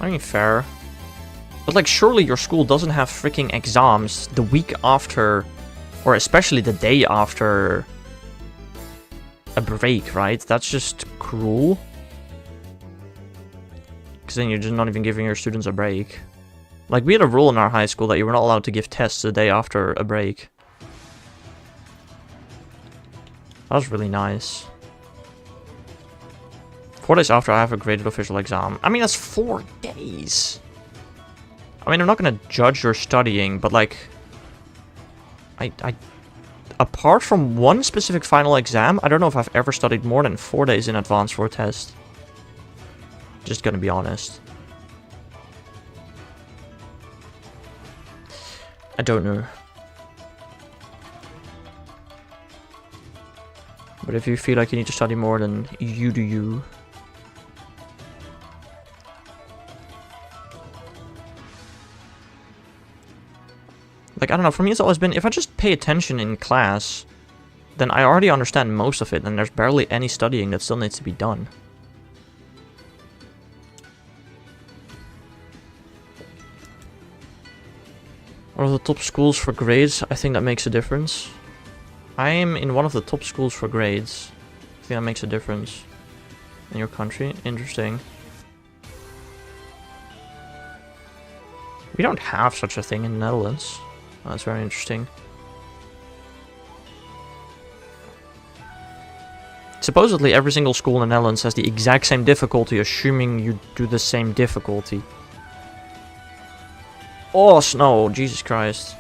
A: I mean, fair. But like, surely your school doesn't have freaking exams the week after, or especially the day after a break, right? That's just cruel. Because then you're just not even giving your students a break. Like, we had a rule in our high school that you were not allowed to give tests the day after a break. That was really nice. 4 days after I have a graded official exam. I mean, that's 4 days. I mean, I'm not gonna judge your studying, but like, apart from one specific final exam, I don't know if I've ever studied more than 4 days in advance for a test. Just gonna be honest. I don't know. But if you feel like you need to study more, then you do you. Like, I don't know, for me it's always been, if I just pay attention in class, then I already understand most of it, and there's barely any studying that still needs to be done. One of the top schools for grades, I think that makes a difference. I am in one of the top schools for grades. I think that makes a difference. In your country? Interesting. We don't have such a thing in the Netherlands. Oh, that's very interesting. Supposedly every single school in the Netherlands has the exact same difficulty, assuming you do the same difficulty. Oh, snow! Jesus Christ.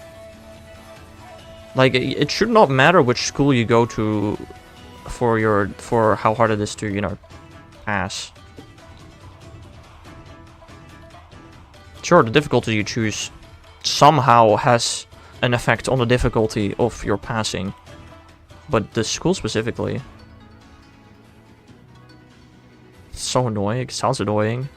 A: Like, it should not matter which school you go to for how hard it is to, you know, pass. Sure, the difficulty you choose somehow has an effect on the difficulty of your passing. But the school specifically. It's so annoying. It sounds annoying.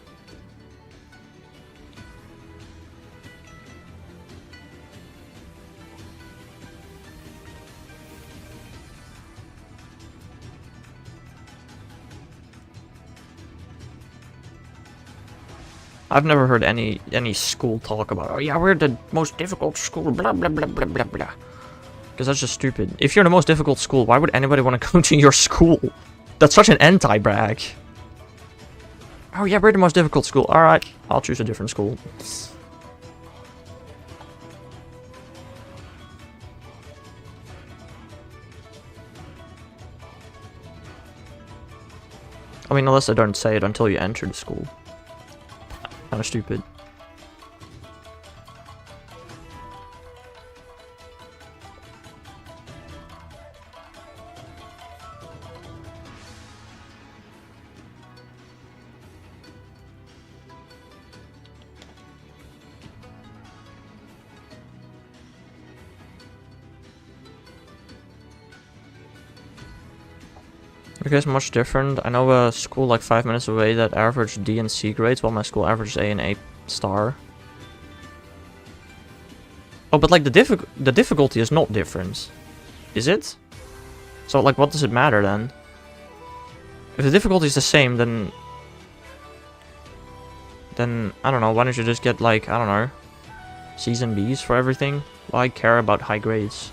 A: I've never heard any school talk about, oh yeah, we're the most difficult school, blah blah blah blah blah blah. Because that's just stupid. If you're the most difficult school, why would anybody want to go to your school? That's such an anti-brag. Oh yeah, we're the most difficult school. Alright, I'll choose a different school. I mean, unless they don't say it until you enter the school. Kind of stupid. I guess much different. I know a school like 5 minutes away that averaged D and C grades, while my school averaged A and A star. Oh, but like the difficulty is not different, is it? So like, what does it matter then? If the difficulty is the same, then I don't know. Why don't you just get like, I don't know, C's and B's for everything? Why care about high grades?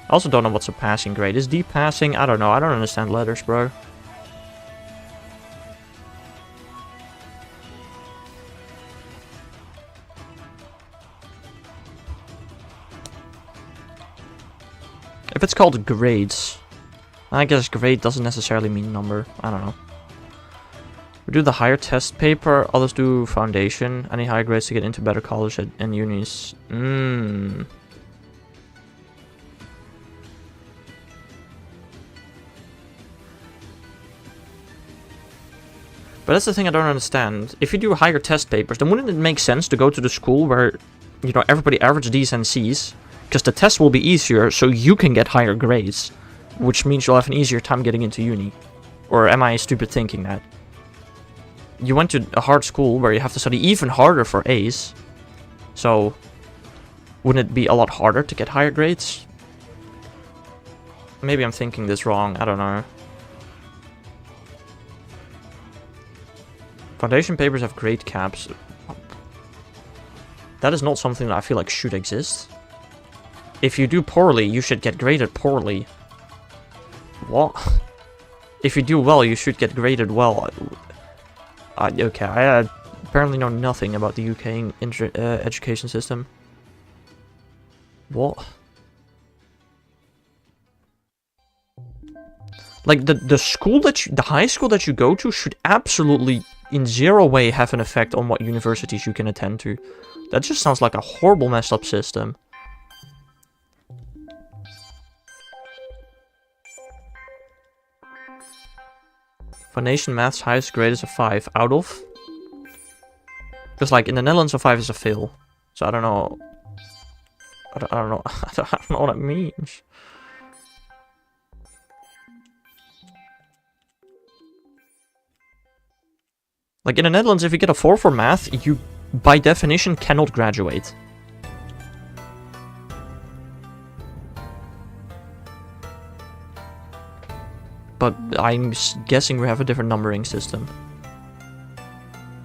A: I also don't know what's a passing grade. Is D passing? I don't know. I don't understand letters, bro. If it's called grades, I guess grade doesn't necessarily mean number. I don't know. We do the higher test paper. Others do foundation. Any higher grades to get into better college and unis. But that's the thing I don't understand. If you do higher test papers, then wouldn't it make sense to go to the school where, you know, everybody average D's and C's? Because the test will be easier, so you can get higher grades. Which means you'll have an easier time getting into uni. Or am I stupid thinking that? you went to a hard school where you have to study even harder for A's. So, wouldn't it be a lot harder to get higher grades? Maybe I'm thinking this wrong, I don't know. Foundation papers have grade caps. That is not something that I feel like should exist. If you do poorly, you should get graded poorly. What? If you do well, you should get graded well. Okay, I apparently know nothing about the UK education system. What? Like, the school that the high school that you go to should absolutely in zero way have an effect on what universities you can attend to. That just sounds like a horrible messed up system. Foundation Math's highest grade is a 5 out of. Because like in the Netherlands a 5 is a fail. So I don't know. I don't know. I don't know what that means. Like in the Netherlands, if you get a 4 for math, you by definition cannot graduate. But I'm guessing we have a different numbering system.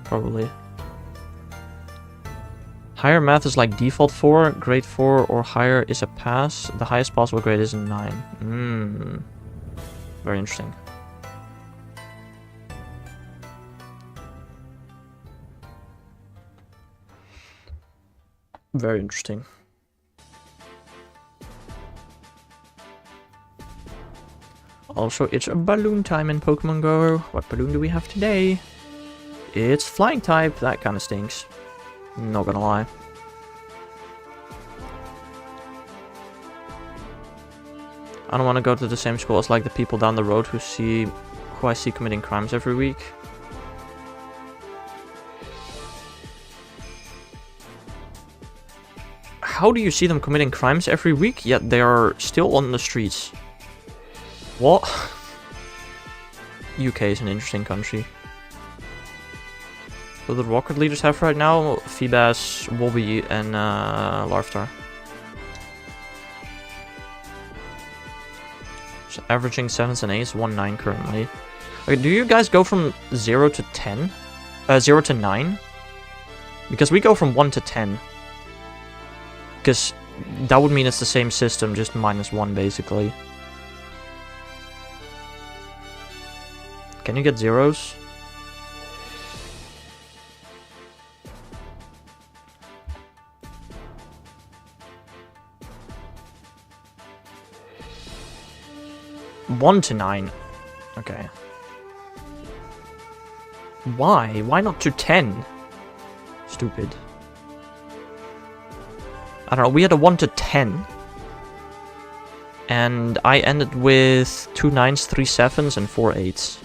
A: Probably. Higher math is like default 4, grade 4 or higher is a pass. The highest possible grade is a 9. Very interesting. Very interesting. Also, it's a balloon time in Pokemon Go. What balloon do we have today? It's flying type. That kind of stinks. Not gonna lie. I don't want to go to the same school as like the people down the road who I see committing crimes every week. How do you see them committing crimes every week, yet they are still on the streets? What? UK is an interesting country. What do the rocket leaders have right now? Feebas, Wobby, and Larvitar. So averaging 7s and 8s, 1-9 currently. Okay, do you guys go from 0 to 10? 0 to 9? Because we go from 1 to 10. Because that would mean it's the same system, just -1 basically. Can you get zeros? One to 9. Okay. Why? Why not to 10? Stupid. I don't know, we had a 1 to 10. And I ended with 2 9s, 3 7s, and 4 8s.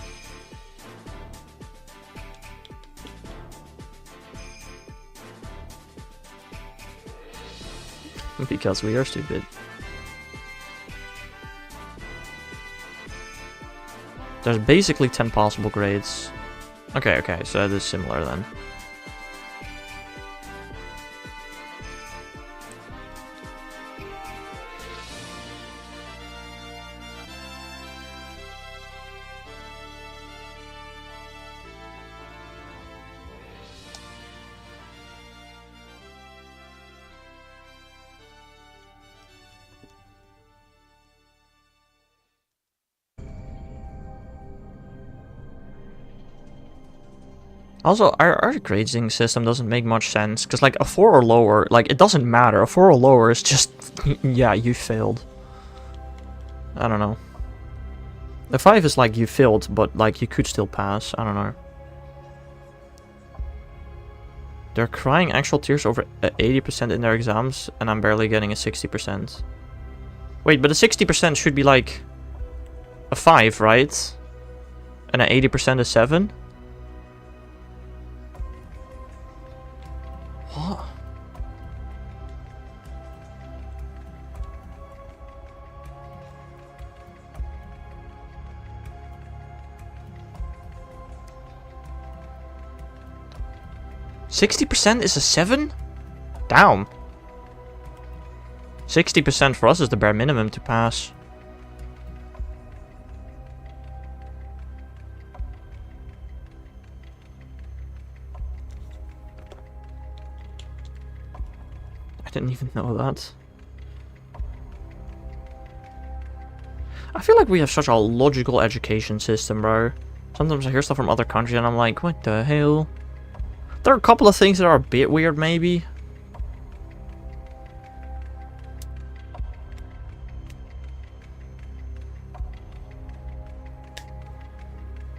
A: Because we are stupid. There's basically 10 possible grades. Okay, so that is similar then. Also, our grading system doesn't make much sense, because like a 4 or lower, like it doesn't matter. A 4 or lower is just, yeah, you failed. I don't know. A 5 is like you failed, but like you could still pass. I don't know. They're crying actual tears over 80% in their exams, and I'm barely getting a 60%. Wait, but a 60% should be like a 5, right? And an 80% is 7? What? 60% is a 7? Damn. 60% for us is the bare minimum to pass. I didn't even know that. I feel like we have such a logical education system, bro. Sometimes I hear stuff from other countries and I'm like, what the hell? There are a couple of things that are a bit weird, maybe.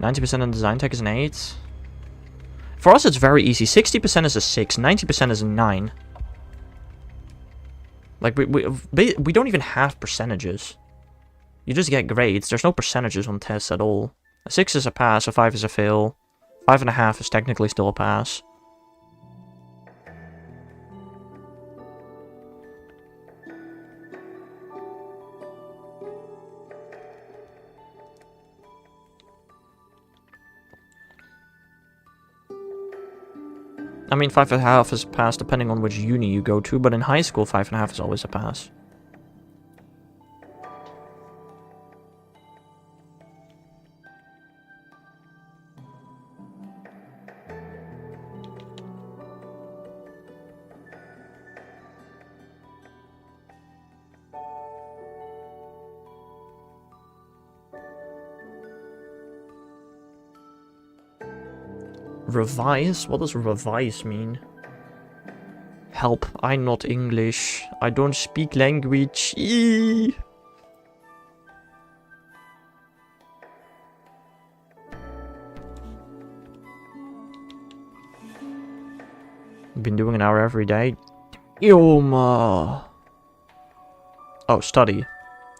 A: %% in design tech is an 8. For us, it's very easy. 60% is a 6. 90% is a 9. Like, we don't even have percentages. You just get grades. There's no percentages on tests at all. A 6 is a pass, a 5 is a fail. 5.5 is technically still a pass. I mean, 5.5 is a pass depending on which uni you go to, but in high school, 5.5 is always a pass. Revise? What does revise mean? Help, I'm not English. I don't speak language. Eee. Been doing an hour every day. Yoma. Oh, study.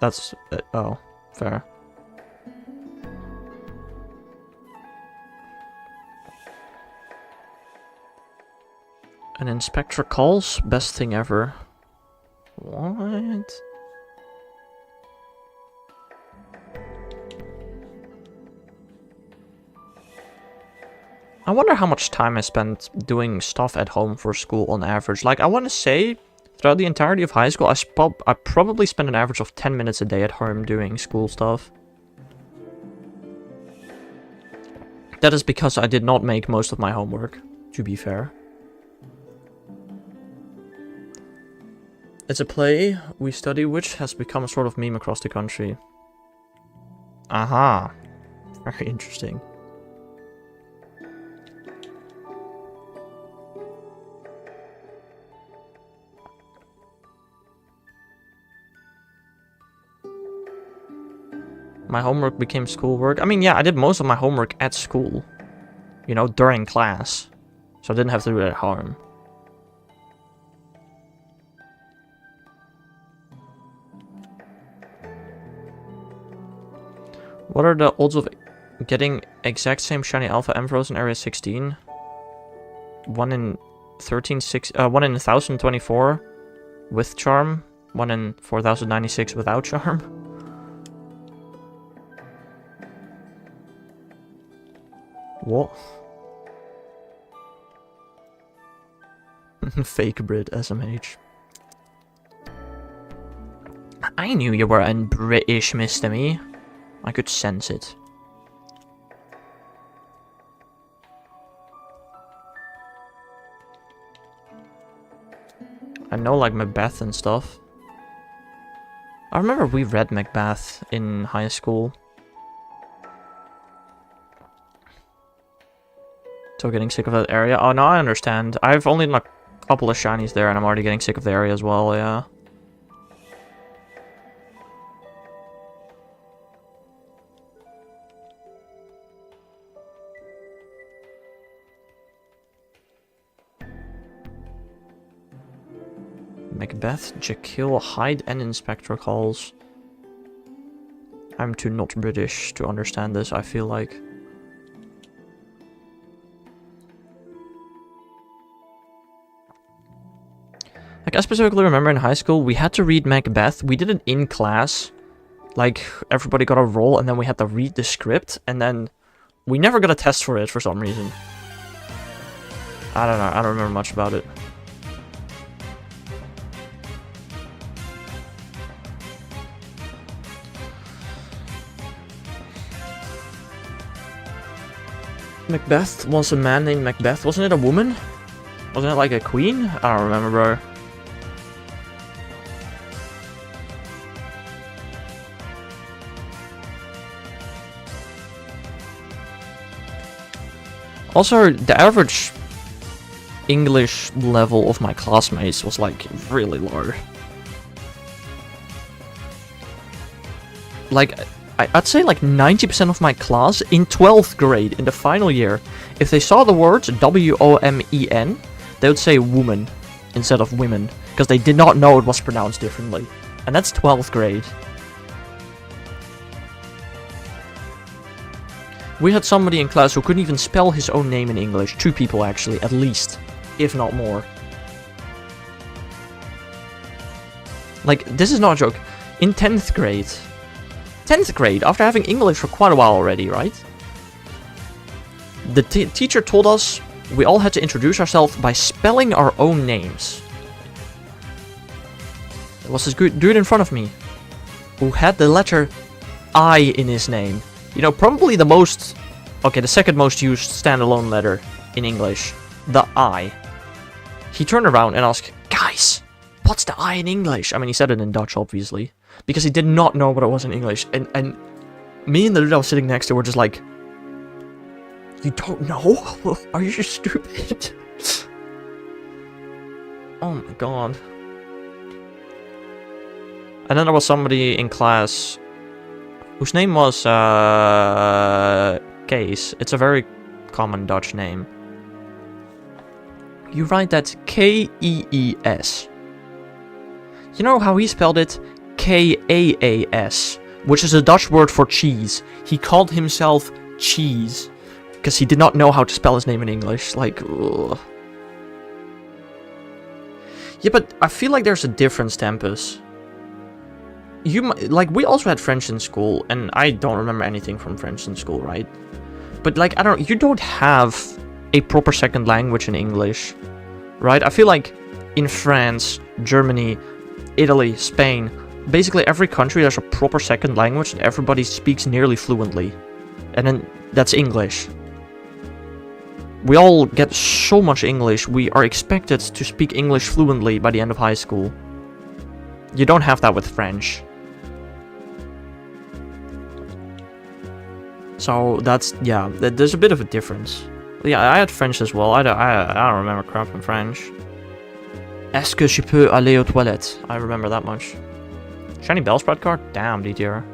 A: That's... oh, fair. An inspector calls? Best thing ever. What? I wonder how much time I spent doing stuff at home for school on average. Like, I want to say, throughout the entirety of high school, I probably spent an average of 10 minutes a day at home doing school stuff. That is because I did not make most of my homework, to be fair. It's a play we study which has become a sort of meme across the country. Aha. Very interesting. My homework became schoolwork. I mean, yeah, I did most of my homework at school. You know, during class. So I didn't have to do it at home. What are the odds of getting exact same shiny alpha Ampharos in area 16? 1 in 1 in 1024 with charm. 1 in 4096 without charm. What? Fake Brit SMH. I knew you were a British, Mr. Me. I could sense it. I know, like, Macbeth and stuff. I remember we read Macbeth in high school. So getting sick of that area. Oh, no, I understand. I've only done a couple of shinies there, and I'm already getting sick of the area as well, yeah. Macbeth, Jekyll, Hyde, and Inspector calls. I'm too not British to understand this, I feel like. Like, I specifically remember in high school, we had to read Macbeth. We did it in class. Like, everybody got a roll, and then we had to read the script, and then we never got a test for it for some reason. I don't know. I don't remember much about it. Macbeth was a man named Macbeth. Wasn't it a woman? Wasn't it like a queen? I don't remember, bro. Also, the average English level of my classmates was like really low. Like, I'd say like 90% of my class in 12th grade, in the final year, if they saw the words W-O-M-E-N, they would say woman instead of women, because they did not know it was pronounced differently. And that's 12th grade. We had somebody in class who couldn't even spell his own name in English. 2 people actually, at least, if not more. Like, this is not a joke. In 10th grade, after having English for quite a while already, right? The teacher told us we all had to introduce ourselves by spelling our own names. There was this good dude in front of me who had the letter I in his name. You know, probably the most... Okay, the second most used standalone letter in English. The I. He turned around and asked, "Guys, what's the I in English?" I mean, he said it in Dutch, obviously. Because he did not know what it was in English. And me and the dude I was sitting next to were just like... You don't know? Are you stupid? Oh my god. And then there was somebody in class... whose name was, Kees. It's a very common Dutch name. You write that K-E-E-S. You know how he spelled it? K-A-A-S. Which is a Dutch word for cheese. He called himself Cheese. Because he did not know how to spell his name in English. Like, ugh. Yeah, but I feel like there's a difference, Tempest. Like, we also had French in school, and I don't remember anything from French in school, right? But, like, you don't have a proper second language in English, right? I feel like in France, Germany, Italy, Spain, basically every country there's a proper second language that everybody speaks nearly fluently. And then that's English. We all get so much English, we are expected to speak English fluently by the end of high school. You don't have that with French. So that's, yeah, there's a bit of a difference. Yeah, I had French as well. I don't remember crap in French. Est-ce que je peux aller aux toilettes? I remember that much. Shiny Bellsprout card? Damn, DTR.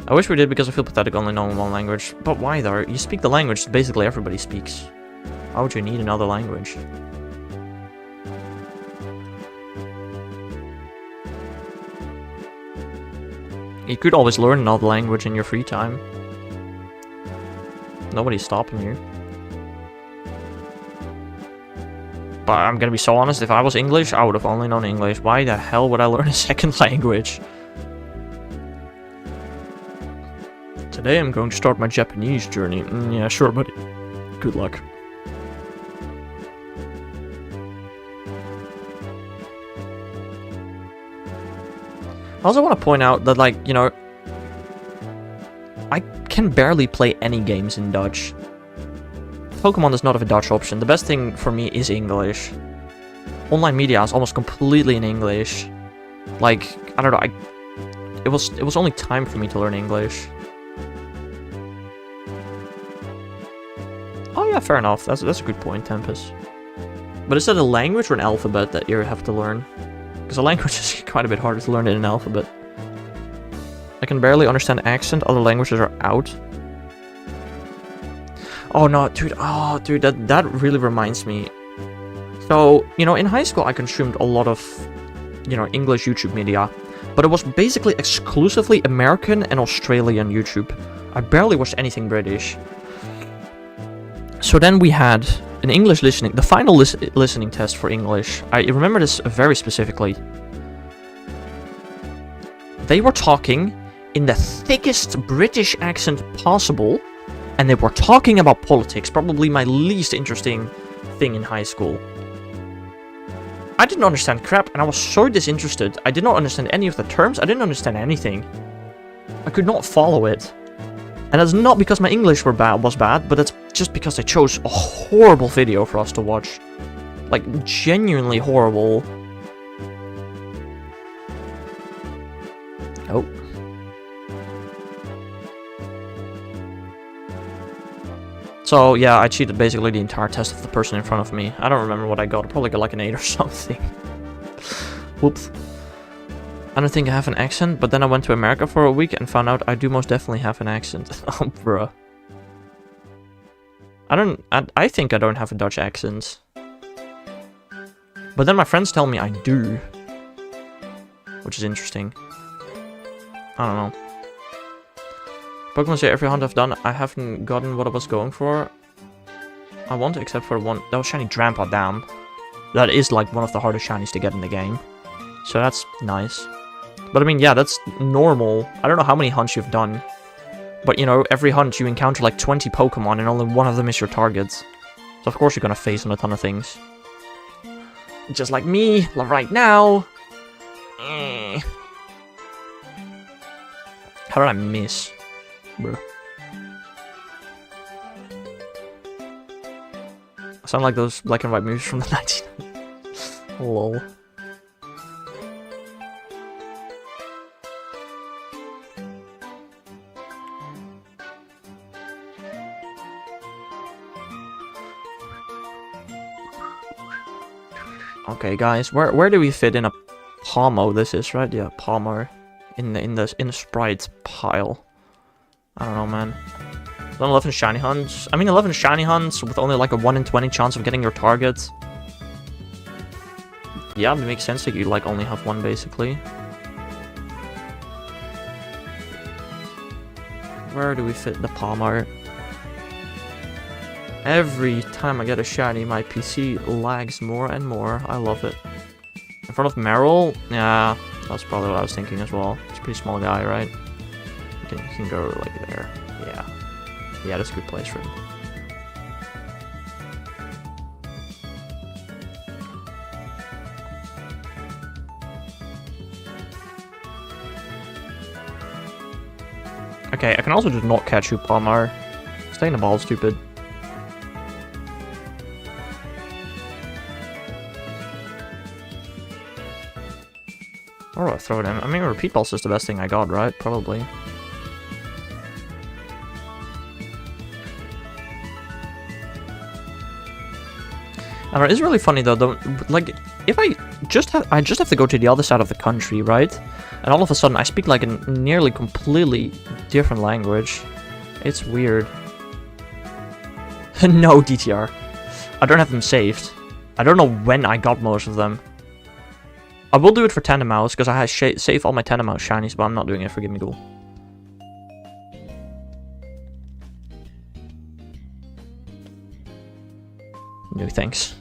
A: I wish we did because I feel pathetic only knowing one language. But why though? You speak the language basically everybody speaks. Why would you need another language? You could always learn another language in your free time. Nobody's stopping you. But I'm gonna be so honest, if I was English, I would have only known English. Why the hell would I learn a second language? Today I'm going to start my Japanese journey. Yeah, sure, buddy. Good luck. I also want to point out that, like, you know, I can barely play any games in Dutch. Pokemon does not have a Dutch option. The best thing for me is English. Online media is almost completely in English. Like, I don't know, it was only time for me to learn English. Oh yeah, fair enough. That's a good point, Tempest. But is that a language or an alphabet that you have to learn? Because a language is quite a bit harder to learn than an alphabet. I can barely understand accent, other languages are out. Oh no, dude, that really reminds me. So, you know, in high school I consumed a lot of, you know, English YouTube media. But it was basically exclusively American and Australian YouTube. I barely watched anything British. So then we had an English listening, the final listening test for English. I remember this very specifically. They were talking in the thickest British accent possible, and they were talking about politics, probably my least interesting thing in high school. I didn't understand crap, and I was so disinterested. I did not understand any of the terms. I didn't understand anything. I could not follow it. And that's not because my English was bad, but that's just because they chose a horrible video for us to watch. Like, genuinely horrible. Oh. So, yeah, I cheated basically the entire test of the person in front of me. I don't remember what I got. I probably got like an 8 or something. Whoops. I don't think I have an accent, but then I went to America for a week and found out I do most definitely have an accent. Oh, bruh. I think I don't have a Dutch accent. But then my friends tell me I do. Which is interesting. I don't know. Pokemon say every hunt I've done, I haven't gotten what I was going for. I want, except for one. That was shiny Drampa, damn. That is like one of the hardest shinies to get in the game. So that's nice. But I mean, yeah, that's normal. I don't know how many hunts you've done. But you know, every hunt you encounter like 20 Pokemon and only one of them is your targets. So of course you're gonna face on a ton of things. Just like me, right now. How did I miss? Bro. I sound like those black and white movies from the 1990s. Lol. Okay, guys, where do we fit in a Palmo? This is right, yeah, Palmo, in the Sprite pile. I don't know, man. Done 11 shiny hunts. I mean, 11 shiny hunts with only like a 1 in 20 chance of getting your target. Yeah, it makes sense that you like only have one basically. Where do we fit the Palmo? Every time I get a shiny, my PC lags more and more. I love it. In front of Meryl? Yeah, that's probably what I was thinking as well. It's a pretty small guy, right? You can go like there. Yeah. Yeah, that's a good place for him. Okay, I can also just not catch you, Palmer. Stay in the ball, stupid. Or do I throw it in? I mean, Repeat Pulse is the best thing I got, right? Probably. I don't know, it's really funny though, like, if I just have to go to the other side of the country, right? And all of a sudden I speak like a nearly completely different language. It's weird. No, DTR. I don't have them saved. I don't know when I got most of them. I will do it for Tandemaus, because I have saved all my Tandemaus shinies, but I'm not doing it for Gimmighoul. No thanks.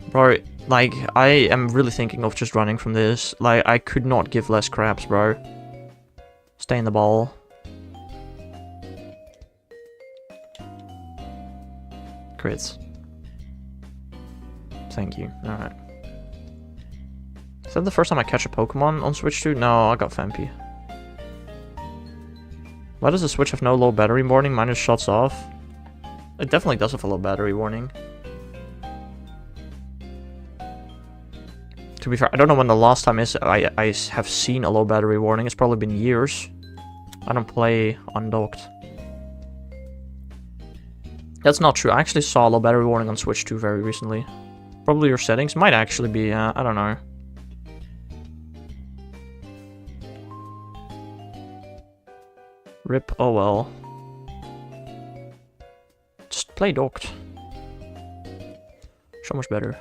A: Bro, like, I am really thinking of just running from this. Like, I could not give less craps, bro. Stay in the ball. Crits. Thank you. Alright. Is that the first time I catch a Pokemon on Switch 2? No, I got Fampi. Why does the Switch have no low battery warning? Mine just shuts off. It definitely does have a low battery warning. To be fair, I don't know when the last time is I have seen a low battery warning. It's probably been years. I don't play undocked. That's not true. I actually saw a low battery warning on Switch 2 very recently. Probably your settings. Might actually be, I don't know. Rip, oh well. Just play docked. So much better.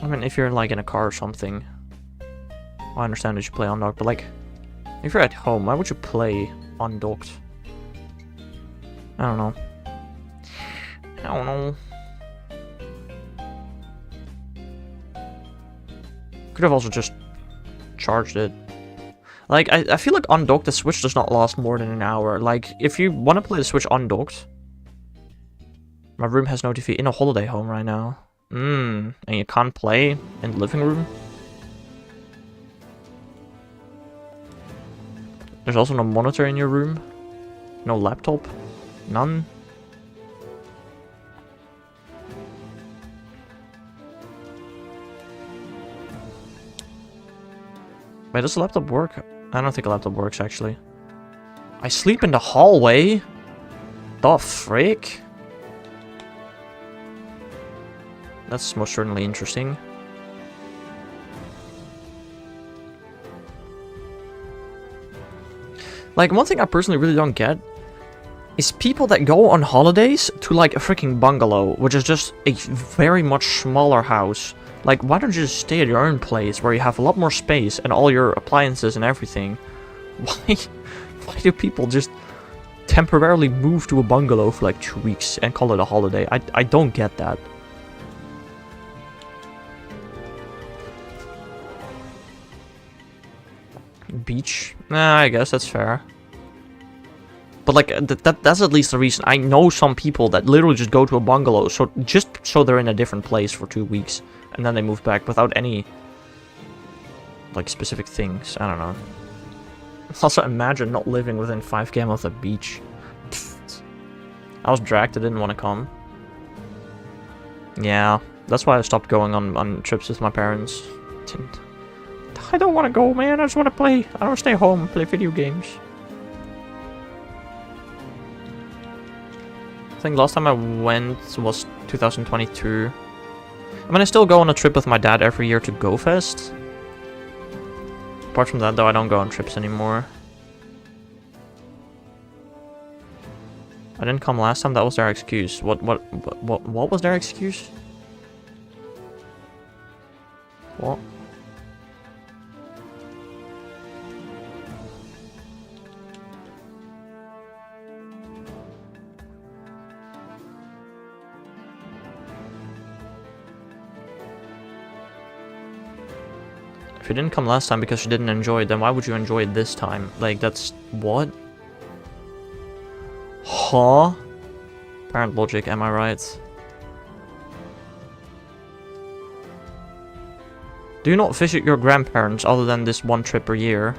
A: I mean, if you're like in a car or something, I understand that you play undocked, but like, if you're at home, why would you play undocked? I don't know. I don't know. Could have also just charged it. Like, I feel like undocked, the Switch does not last more than an hour. Like, if you want to play the Switch undocked... My room has no TV in a holiday home right now. And you can't play in the living room? There's also no monitor in your room? No laptop? None? Wait, does the laptop work? I don't think a laptop works, actually. I sleep in the hallway? The frick? That's most certainly interesting. Like, one thing I personally really don't get is people that go on holidays to, like, a freaking bungalow, which is just a very much smaller house. Like, why don't you just stay at your own place where you have a lot more space and all your appliances and everything? Why do people just temporarily move to a bungalow for like 2 weeks and call it a holiday? I don't get that. Beach? Nah, I guess that's fair. But like, that's at least the reason. I know some people that literally just go to a bungalow just so they're in a different place for 2 weeks. And then they move back without any, like, specific things. I don't know. Also, imagine not living within 5 km of the beach. I was dragged, I didn't want to come. Yeah, that's why I stopped going on trips with my parents. I don't want to go, man. I just want to play. I want to stay home and play video games. I think last time I went was 2022. I mean, I still go on a trip with my dad every year to GoFest. Apart from that, though, I don't go on trips anymore. I didn't come last time. That was their excuse. What was their excuse? What? If you didn't come last time because you didn't enjoy it, then why would you enjoy it this time? Like, that's... what? Huh? Apparent logic, am I right? Do you not visit your grandparents other than this one trip per year?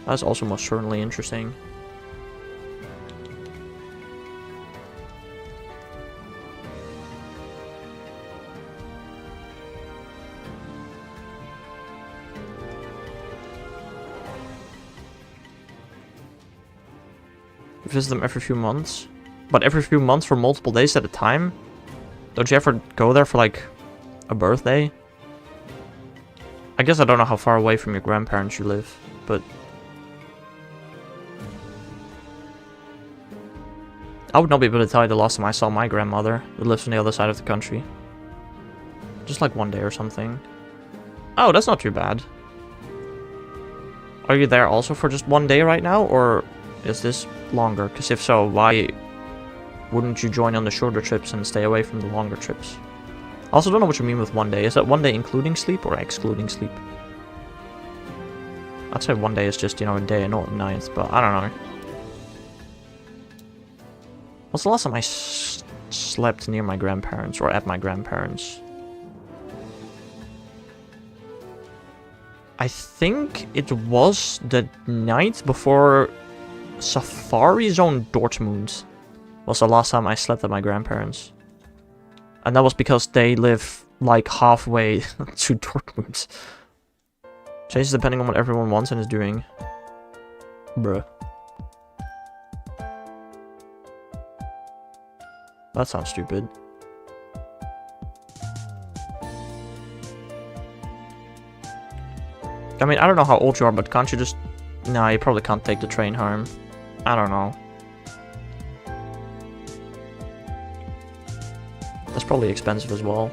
A: That's also most certainly interesting. Visit them every few months, but every few months for multiple days at a time? Don't you ever go there for like a birthday? I guess I don't know how far away from your grandparents you live, but I would not be able to tell you the last time I saw my grandmother, who lives on the other side of the country. Just like one day or something. Oh, that's not too bad. Are you there also for just one day right now, or is this longer? Because if so, why wouldn't you join on the shorter trips and stay away from the longer trips? I also don't know what you mean with one day. Is that one day including sleep or excluding sleep? I'd say one day is just, you know, a day and not a night, but I don't know. What's the last time I slept near my grandparents or at my grandparents? I think it was the night before Safari Zone Dortmund was the last time I slept at my grandparents. And that was because they live like halfway to Dortmund. Changes depending on what everyone wants and is doing. Bruh. That sounds stupid. I mean, I don't know how old you are, but can't you just... Nah, you probably can't take the train home. I don't know. That's probably expensive as well.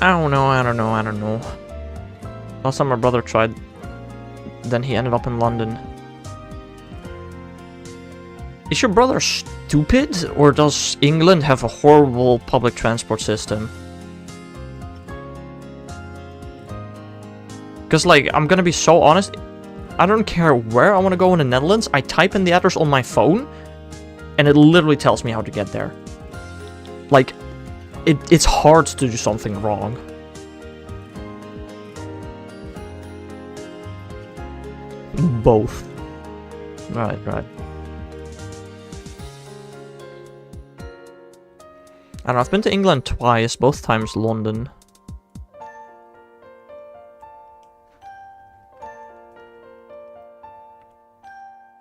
A: I don't know. Last time my brother tried, then he ended up in London. Is your brother stupid, or does England have a horrible public transport system? Because, like, I'm gonna be so honest, I don't care where I want to go in the Netherlands, I type in the address on my phone, and it literally tells me how to get there. Like, it's hard to do something wrong. Both. Right. I don't know, I've been to England twice, both times London.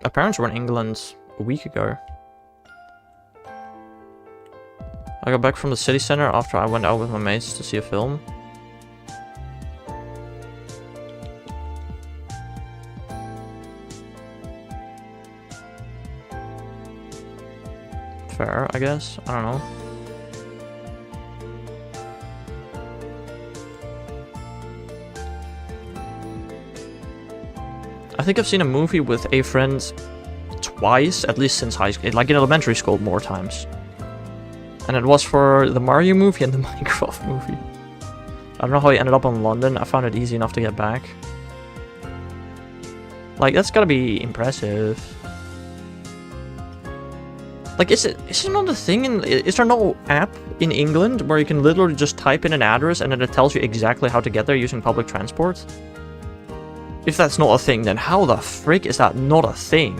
A: My parents were in England a week ago. I got back from the city center after I went out with my mates to see a film. Fair, I guess. I don't know. I think I've seen a movie with a friend twice, at least since high school, like in elementary school more times. And it was for the Mario movie and the Minecraft movie. I don't know how he ended up in London. I found it easy enough to get back. Like, that's gotta be impressive. Like, is it not a thing is there no app in England where you can literally just type in an address and then it tells you exactly how to get there using public transport? If that's not a thing, then how the frick is that not a thing?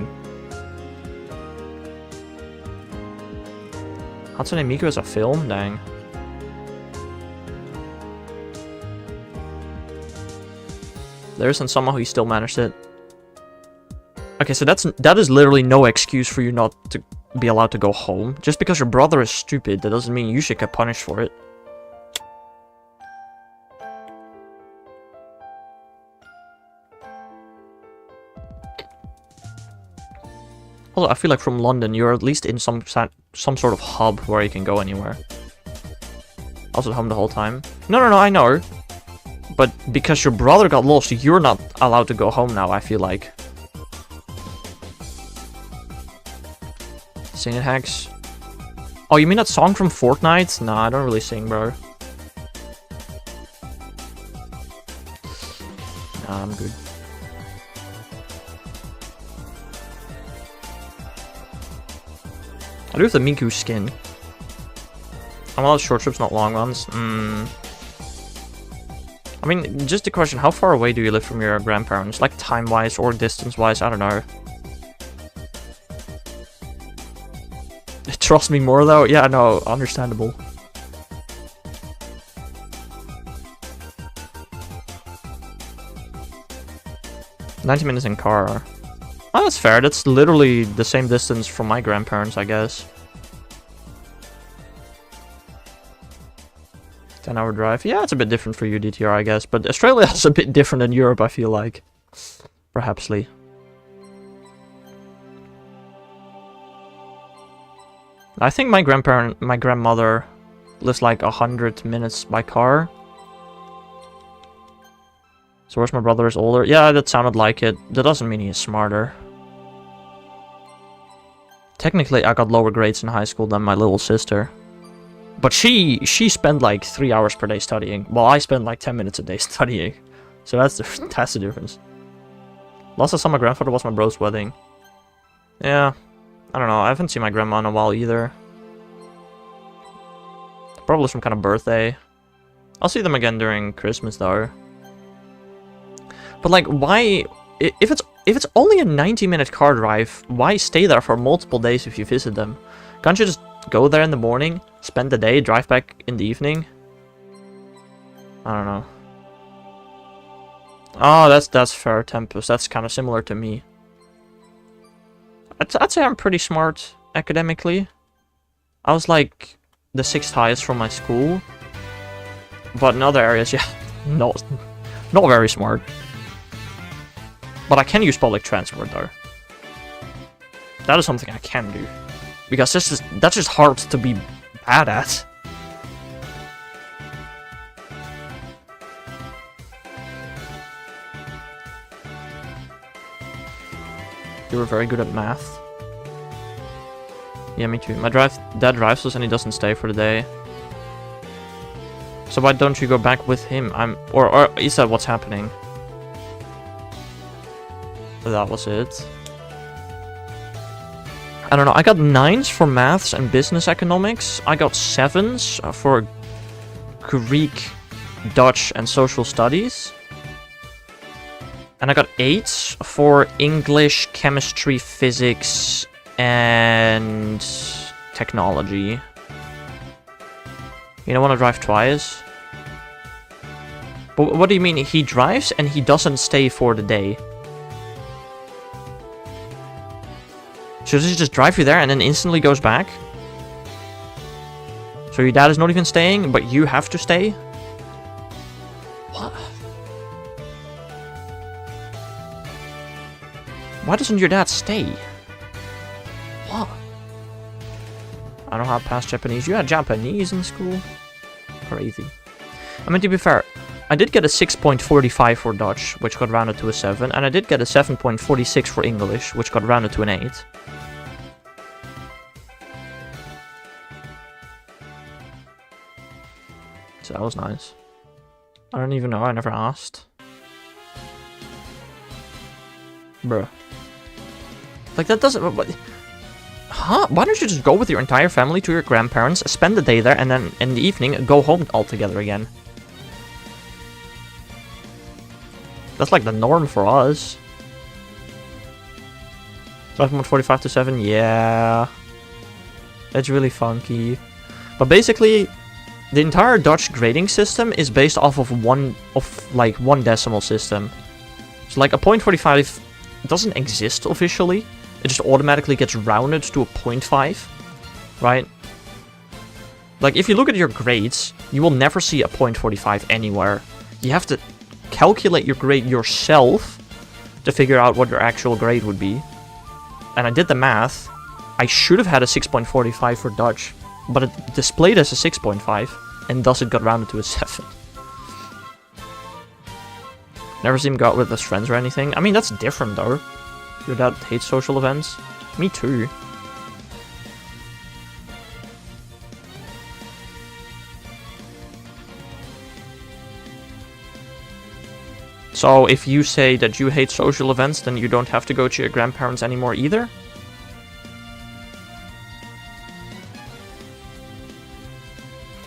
A: Hatsune Miku is a film? Dang. There isn't somehow he still managed it. Okay, so that is literally no excuse for you not to be allowed to go home. Just because your brother is stupid, that doesn't mean you should get punished for it. Also, I feel like from London, you're at least in some sort of hub where you can go anywhere. I was at home the whole time. No, I know. But because your brother got lost, you're not allowed to go home now, I feel like. Sing it, Hags. Oh, you mean that song from Fortnite? Nah, I don't really sing, bro. Nah, I'm good. I do have the Miku skin. I'm allowed short trips, not long ones. I mean, just a question, how far away do you live from your grandparents? Like, time-wise or distance-wise? I don't know. Trust me more, though? Yeah, no, understandable. "90 minutes in car." Oh, that's fair. That's literally the same distance from my grandparents, I guess. 10-hour drive. Yeah, it's a bit different for you, DTR, I guess. But Australia is a bit different than Europe, I feel like. Perhapsly. I think my grandmother lives like 100 minutes by car. So where's my brother is older? Yeah, that sounded like it. That doesn't mean he's smarter. Technically, I got lower grades in high school than my little sister. But she spent like 3 hours per day studying, while I spent like 10 minutes a day studying. So that's the difference. Last I saw my grandfather was my bro's wedding. Yeah, I don't know. I haven't seen my grandma in a while either. Probably some kind of birthday. I'll see them again during Christmas though. But like, why? If it's only a 90-minute car drive, why stay there for multiple days if you visit them? Can't you just go there in the morning, spend the day, drive back in the evening? I don't know. Oh, that's fair, Tempest. That's kind of similar to me. I'd say I'm pretty smart academically. I was like the 6th highest from my school. But in other areas, yeah, not very smart. But I can use public transport though. That is something I can do. Because that's just hard to be bad at. You were very good at math. Yeah, me too. My dad drives us and he doesn't stay for the day. So why don't you go back with him? Or is that what's happening? That was it. I don't know. I got 9s for maths and business economics. I got 7s for Greek, Dutch, and social studies. And I got 8s for English, chemistry, physics, and technology. You don't want to drive twice? But what do you mean? He drives and he doesn't stay for the day? So does he just drive you there and then instantly goes back? So your dad is not even staying, but you have to stay? What? Why doesn't your dad stay? What? I don't know how to pass Japanese. You had Japanese in school? Crazy. I mean, to be fair, I did get a 6.45 for Dutch, which got rounded to a 7, and I did get a 7.46 for English, which got rounded to an 8. So that was nice. I don't even know, I never asked. Bruh. Like, that doesn't... What? Huh? Why don't you just go with your entire family to your grandparents, spend the day there, and then in the evening go home all together again? That's like the norm for us. 5.45 to 7, yeah. That's really funky. But basically, the entire Dutch grading system is based off of one decimal system. So like a 0.45 doesn't exist officially. It just automatically gets rounded to a 0.5, right? Like if you look at your grades, you will never see a 0.45 anywhere. You have to calculate your grade yourself to figure out what your actual grade would be. And I did the math. I should have had a 6.45 for Dutch, but it displayed as a 6.5, and thus it got rounded to a 7. Never seen him go out with his friends or anything. I mean, that's different though. Your dad hates social events. Me too. So if you say that you hate social events, then you don't have to go to your grandparents anymore either?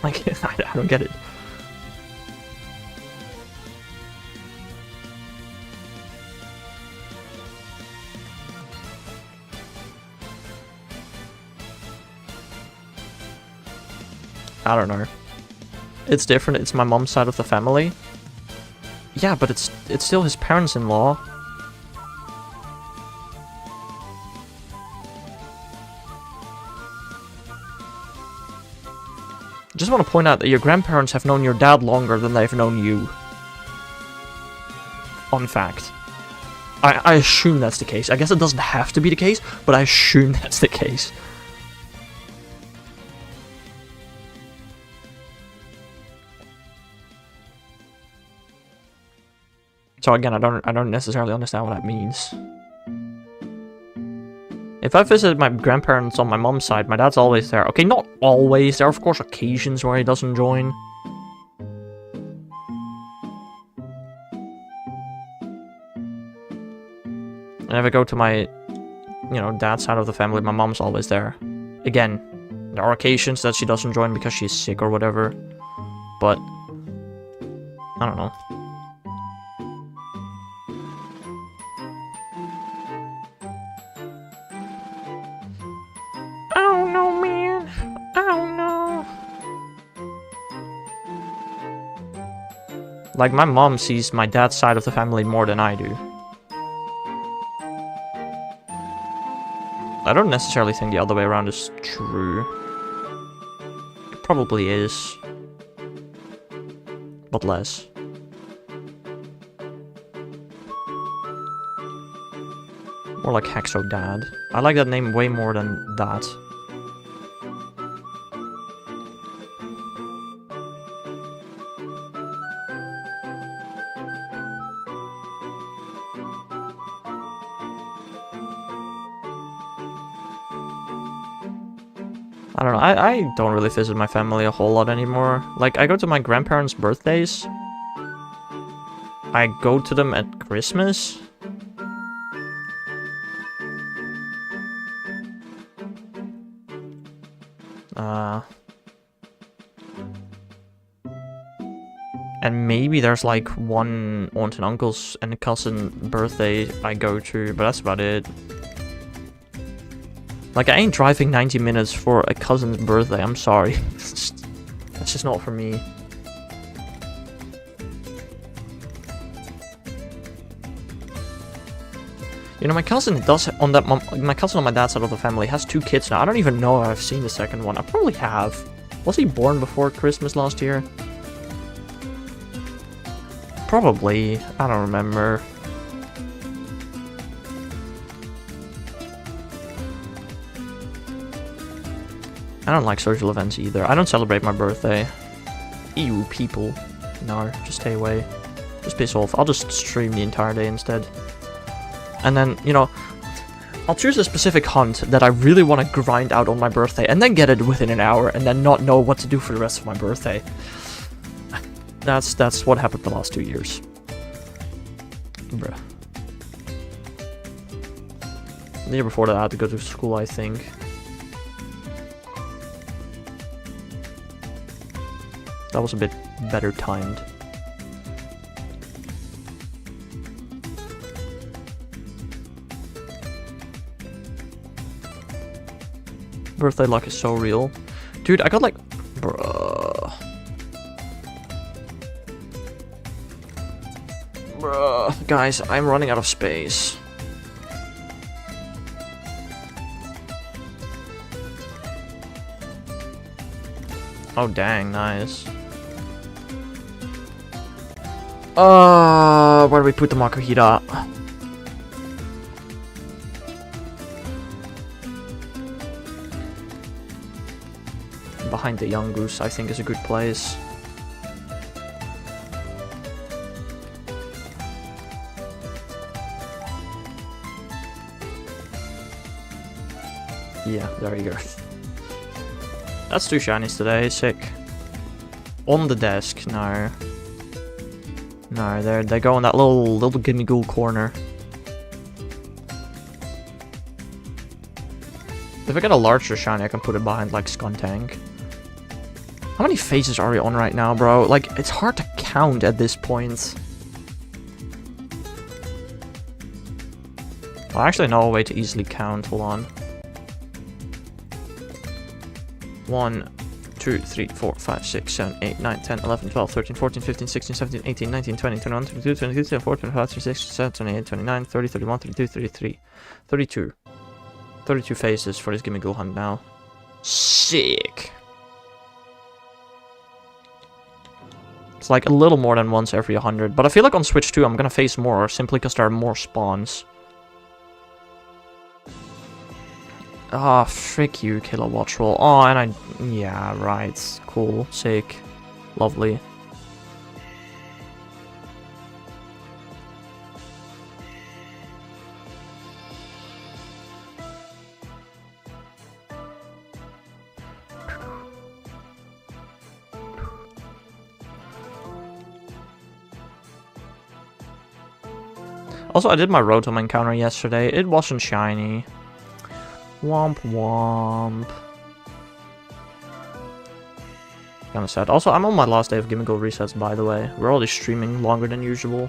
A: Like, I don't get it. I don't know. It's different. It's my mom's side of the family. Yeah, but it's still his parents-in-law. Just want to point out that your grandparents have known your dad longer than they've known you. Fun fact. I assume that's the case. I guess it doesn't have to be the case, but I assume that's the case. So again, I don't necessarily understand what that means. If I visit my grandparents on my mom's side, my dad's always there. Okay, not always. There are of course occasions where he doesn't join. And if I go to my, dad's side of the family, my mom's always there. Again, there are occasions that she doesn't join because she's sick or whatever. But, I don't know. Like, my mom sees my dad's side of the family more than I do. I don't necessarily think the other way around is true. It probably is. But less. More like Hexo Dad. I like that name way more than that. I don't know, I don't really visit my family a whole lot anymore. Like, I go to my grandparents' birthdays. I go to them at Christmas. And maybe there's like one aunt and uncle's and a cousin birthday I go to, but that's about it. Like, I ain't driving 90 minutes for a cousin's birthday, I'm sorry. That's just not for me. You know, my cousin does my cousin on my dad's side of the family has 2 kids now. I don't even know if I've seen the second one. I probably have. Was he born before Christmas last year? Probably. I don't remember. I don't like social events either. I don't celebrate my birthday. Ew, people. No, just stay away. Just piss off. I'll just stream the entire day instead. And then, you know, I'll choose a specific hunt that I really want to grind out on my birthday and then get it within an hour and then not know what to do for the rest of my birthday. That's what happened the last 2 years. Bruh. The year before that I had to go to school, I think. That was a bit better timed. Birthday luck is so real. Dude, I got like... Bruh. Bruh. Guys, I'm running out of space. Oh, dang, nice. Where do we put the Makuhita? Behind the young goose, I think, is a good place. Yeah, there you go. That's 2 shinies today, sick. On the desk, no. No, they go in that little Gimmighoul corner. If I get a larger shiny, I can put it behind, like, Skuntank. How many phases are we on right now, bro? Like, it's hard to count at this point. Well, I actually know a way to easily count, hold on. 1, 2, 3, 4, 5, 6, 7, 8, 9, 10, 11, 12, 13, 14, 15, 16, 17, 18, 19, 20, 21, 22, 23, 24, 25, 26, 27, 28, 29, 30, 31, 32, 33, 32. 32 phases for this Gimmighoul hunt now. Sick! It's like a little more than once every 100, but I feel like on Switch 2 I'm gonna face more, simply because there are more spawns. Ah, frick you, Killer Watch Roll. Oh, and I... Yeah, right. Cool. Sick. Lovely. Also, I did my Rotom encounter yesterday. It wasn't shiny. Womp womp. Kinda sad. Also, I'm on my last day of Gimmighoul resets, by the way. We're already streaming longer than usual.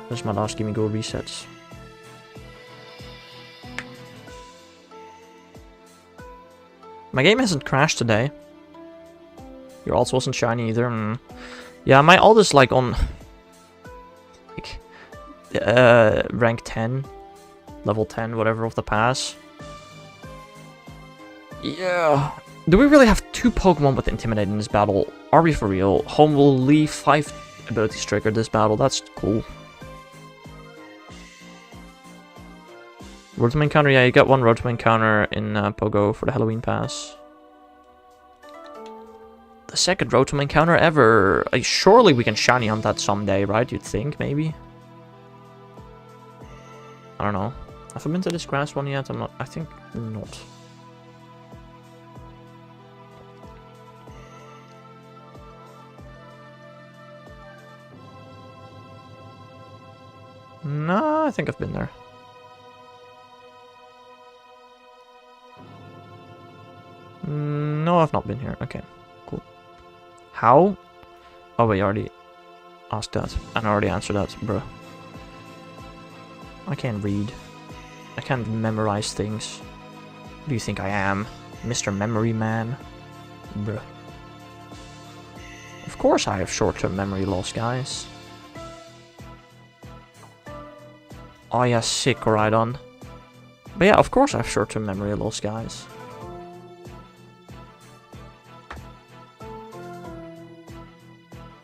A: This is my last Gimmighoul resets. My game hasn't crashed today. Your ult wasn't shiny either. Yeah, my ult is like on... like... rank 10. Level 10, whatever, of the pass. Yeah. Do we really have 2 Pokemon with Intimidate in this battle? Are we for real? Home will leave 5 abilities triggered this battle. That's cool. Rotom encounter, yeah, you get 1 Rotom encounter in Pogo for the Halloween pass. The second Rotom encounter ever. Surely we can shiny hunt that someday, right? You'd think, maybe? I don't know. Have I been to this grass one yet? I'm not. I think not. No, I think I've been there. No, I've not been here. Okay, cool. How? Oh wait, I already asked that. And I already answered that, bro. I can't read. I can't memorize things. Who do you think I am? Mr. Memory Man? Bruh. Of course I have short-term memory loss, guys. Oh yeah, sick, right on. But yeah, of course I have short-term memory loss, guys.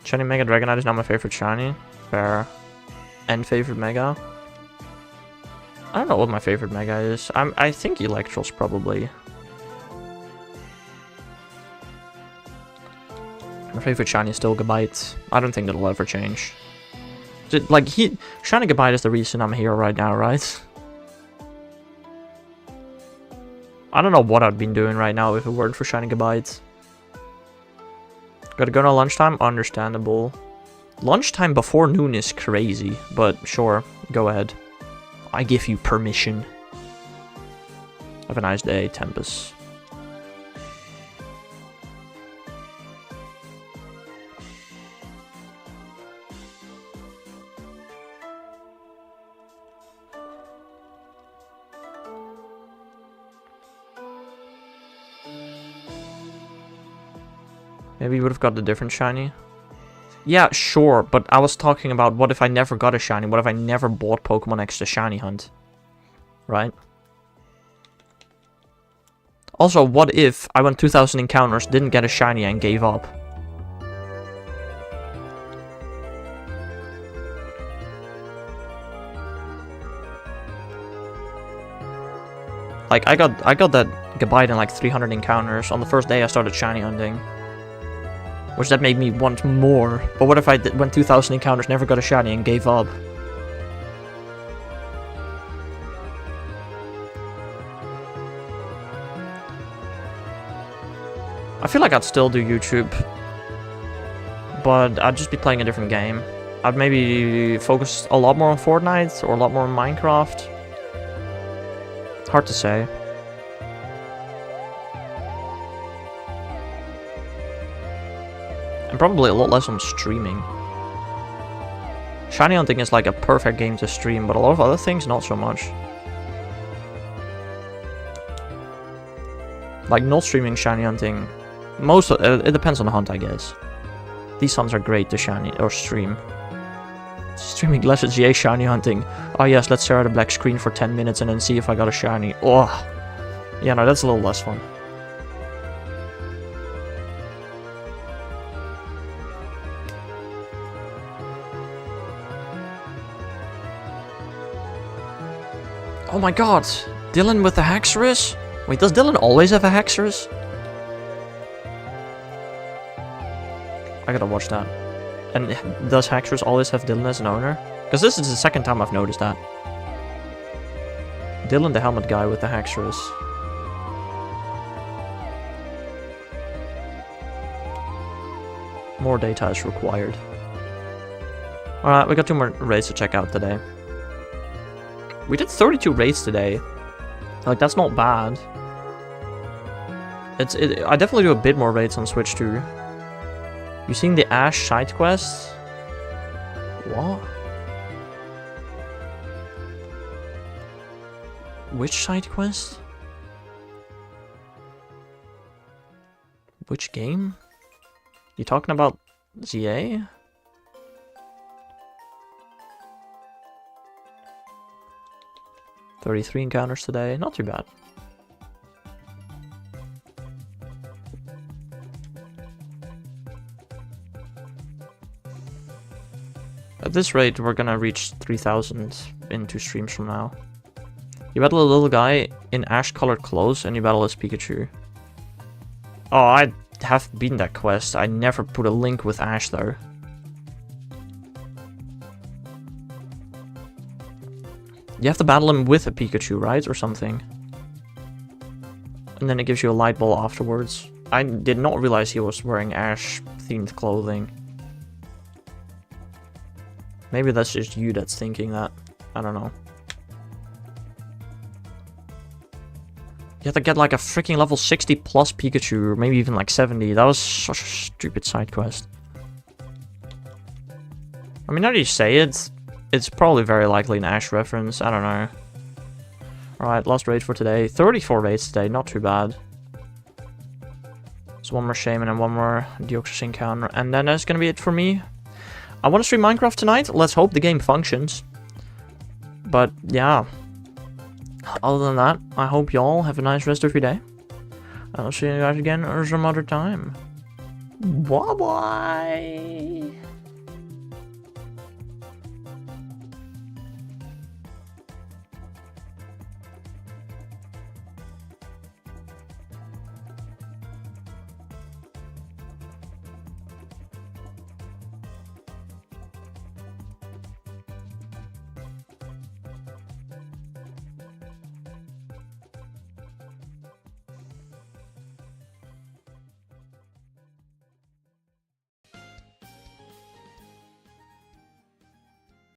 A: Shiny Mega Dragonite is now my favorite shiny. Fair. And favorite Mega. I don't know what my favorite Mega is. I think Electro's probably. My favorite shiny is still Gabite. I don't think it'll ever change. Like, Shiny Gabite is the reason I'm here right now, right? I don't know what I'd been doing right now if it weren't for Shiny Gabite. Gotta go to lunchtime? Understandable. Lunchtime before noon is crazy, but sure, go ahead. I give you permission. Have a nice day, Tempest. Maybe you would have got a different shiny. Yeah, sure, but I was talking about what if I never got a shiny? What if I never bought Pokemon X to shiny hunt? Right? Also, what if I went 2000 encounters, didn't get a shiny, and gave up? Like, I got that Gabite in like 300 encounters. On the first day I started shiny hunting. Which that made me want more. But what if I went 2000 encounters, never got a shiny, and gave up? I feel like I'd still do YouTube. But I'd just be playing a different game. I'd maybe focus a lot more on Fortnite or a lot more on Minecraft. Hard to say. And probably a lot less on streaming. Shiny hunting is like a perfect game to stream, but a lot of other things, not so much. Like, not streaming shiny hunting, it depends on the hunt, I guess. These hunts are great to shiny, or stream. Streaming Legends GA shiny hunting. Oh yes, let's stare at a black screen for 10 minutes and then see if I got a shiny. Oh, yeah, no, that's a little less fun. Oh my god, Dylan with the Haxorus? Wait, does Dylan always have a Haxorus? I gotta watch that. And does Haxorus always have Dylan as an owner? Because this is the second time I've noticed that. Dylan the helmet guy with the Haxorus. More data is required. Alright, we got 2 more raids to check out today. We did 32 raids today. Like, that's not bad. I definitely do a bit more raids on Switch too. You seen the Ash side quest? What? Which side quest? Which game? You talking about ZA? $33 encounters today, not too bad. At this rate, we're gonna reach 3000 in 2 streams from now. You battle a little guy in ash-colored clothes, and you battle his Pikachu. Oh, I have beaten that quest. I never put a link with Ash, though. You have to battle him with a Pikachu, right? Or something. And then it gives you a light ball afterwards. I did not realize he was wearing Ash-themed clothing. Maybe that's just you that's thinking that. I don't know. You have to get like a freaking level 60 plus Pikachu, or maybe even like 70. That was such a stupid side quest. I mean, now that you say it, it's probably very likely an Ash reference. I don't know. Alright, last raid for today. 34 raids today, not too bad. So one more Shaymin and one more Deoxys encounter. And then that's gonna be it for me. I want to stream Minecraft tonight. Let's hope the game functions. But yeah. Other than that, I hope y'all have a nice rest of your day. I'll see you guys again some other time. Bye-bye!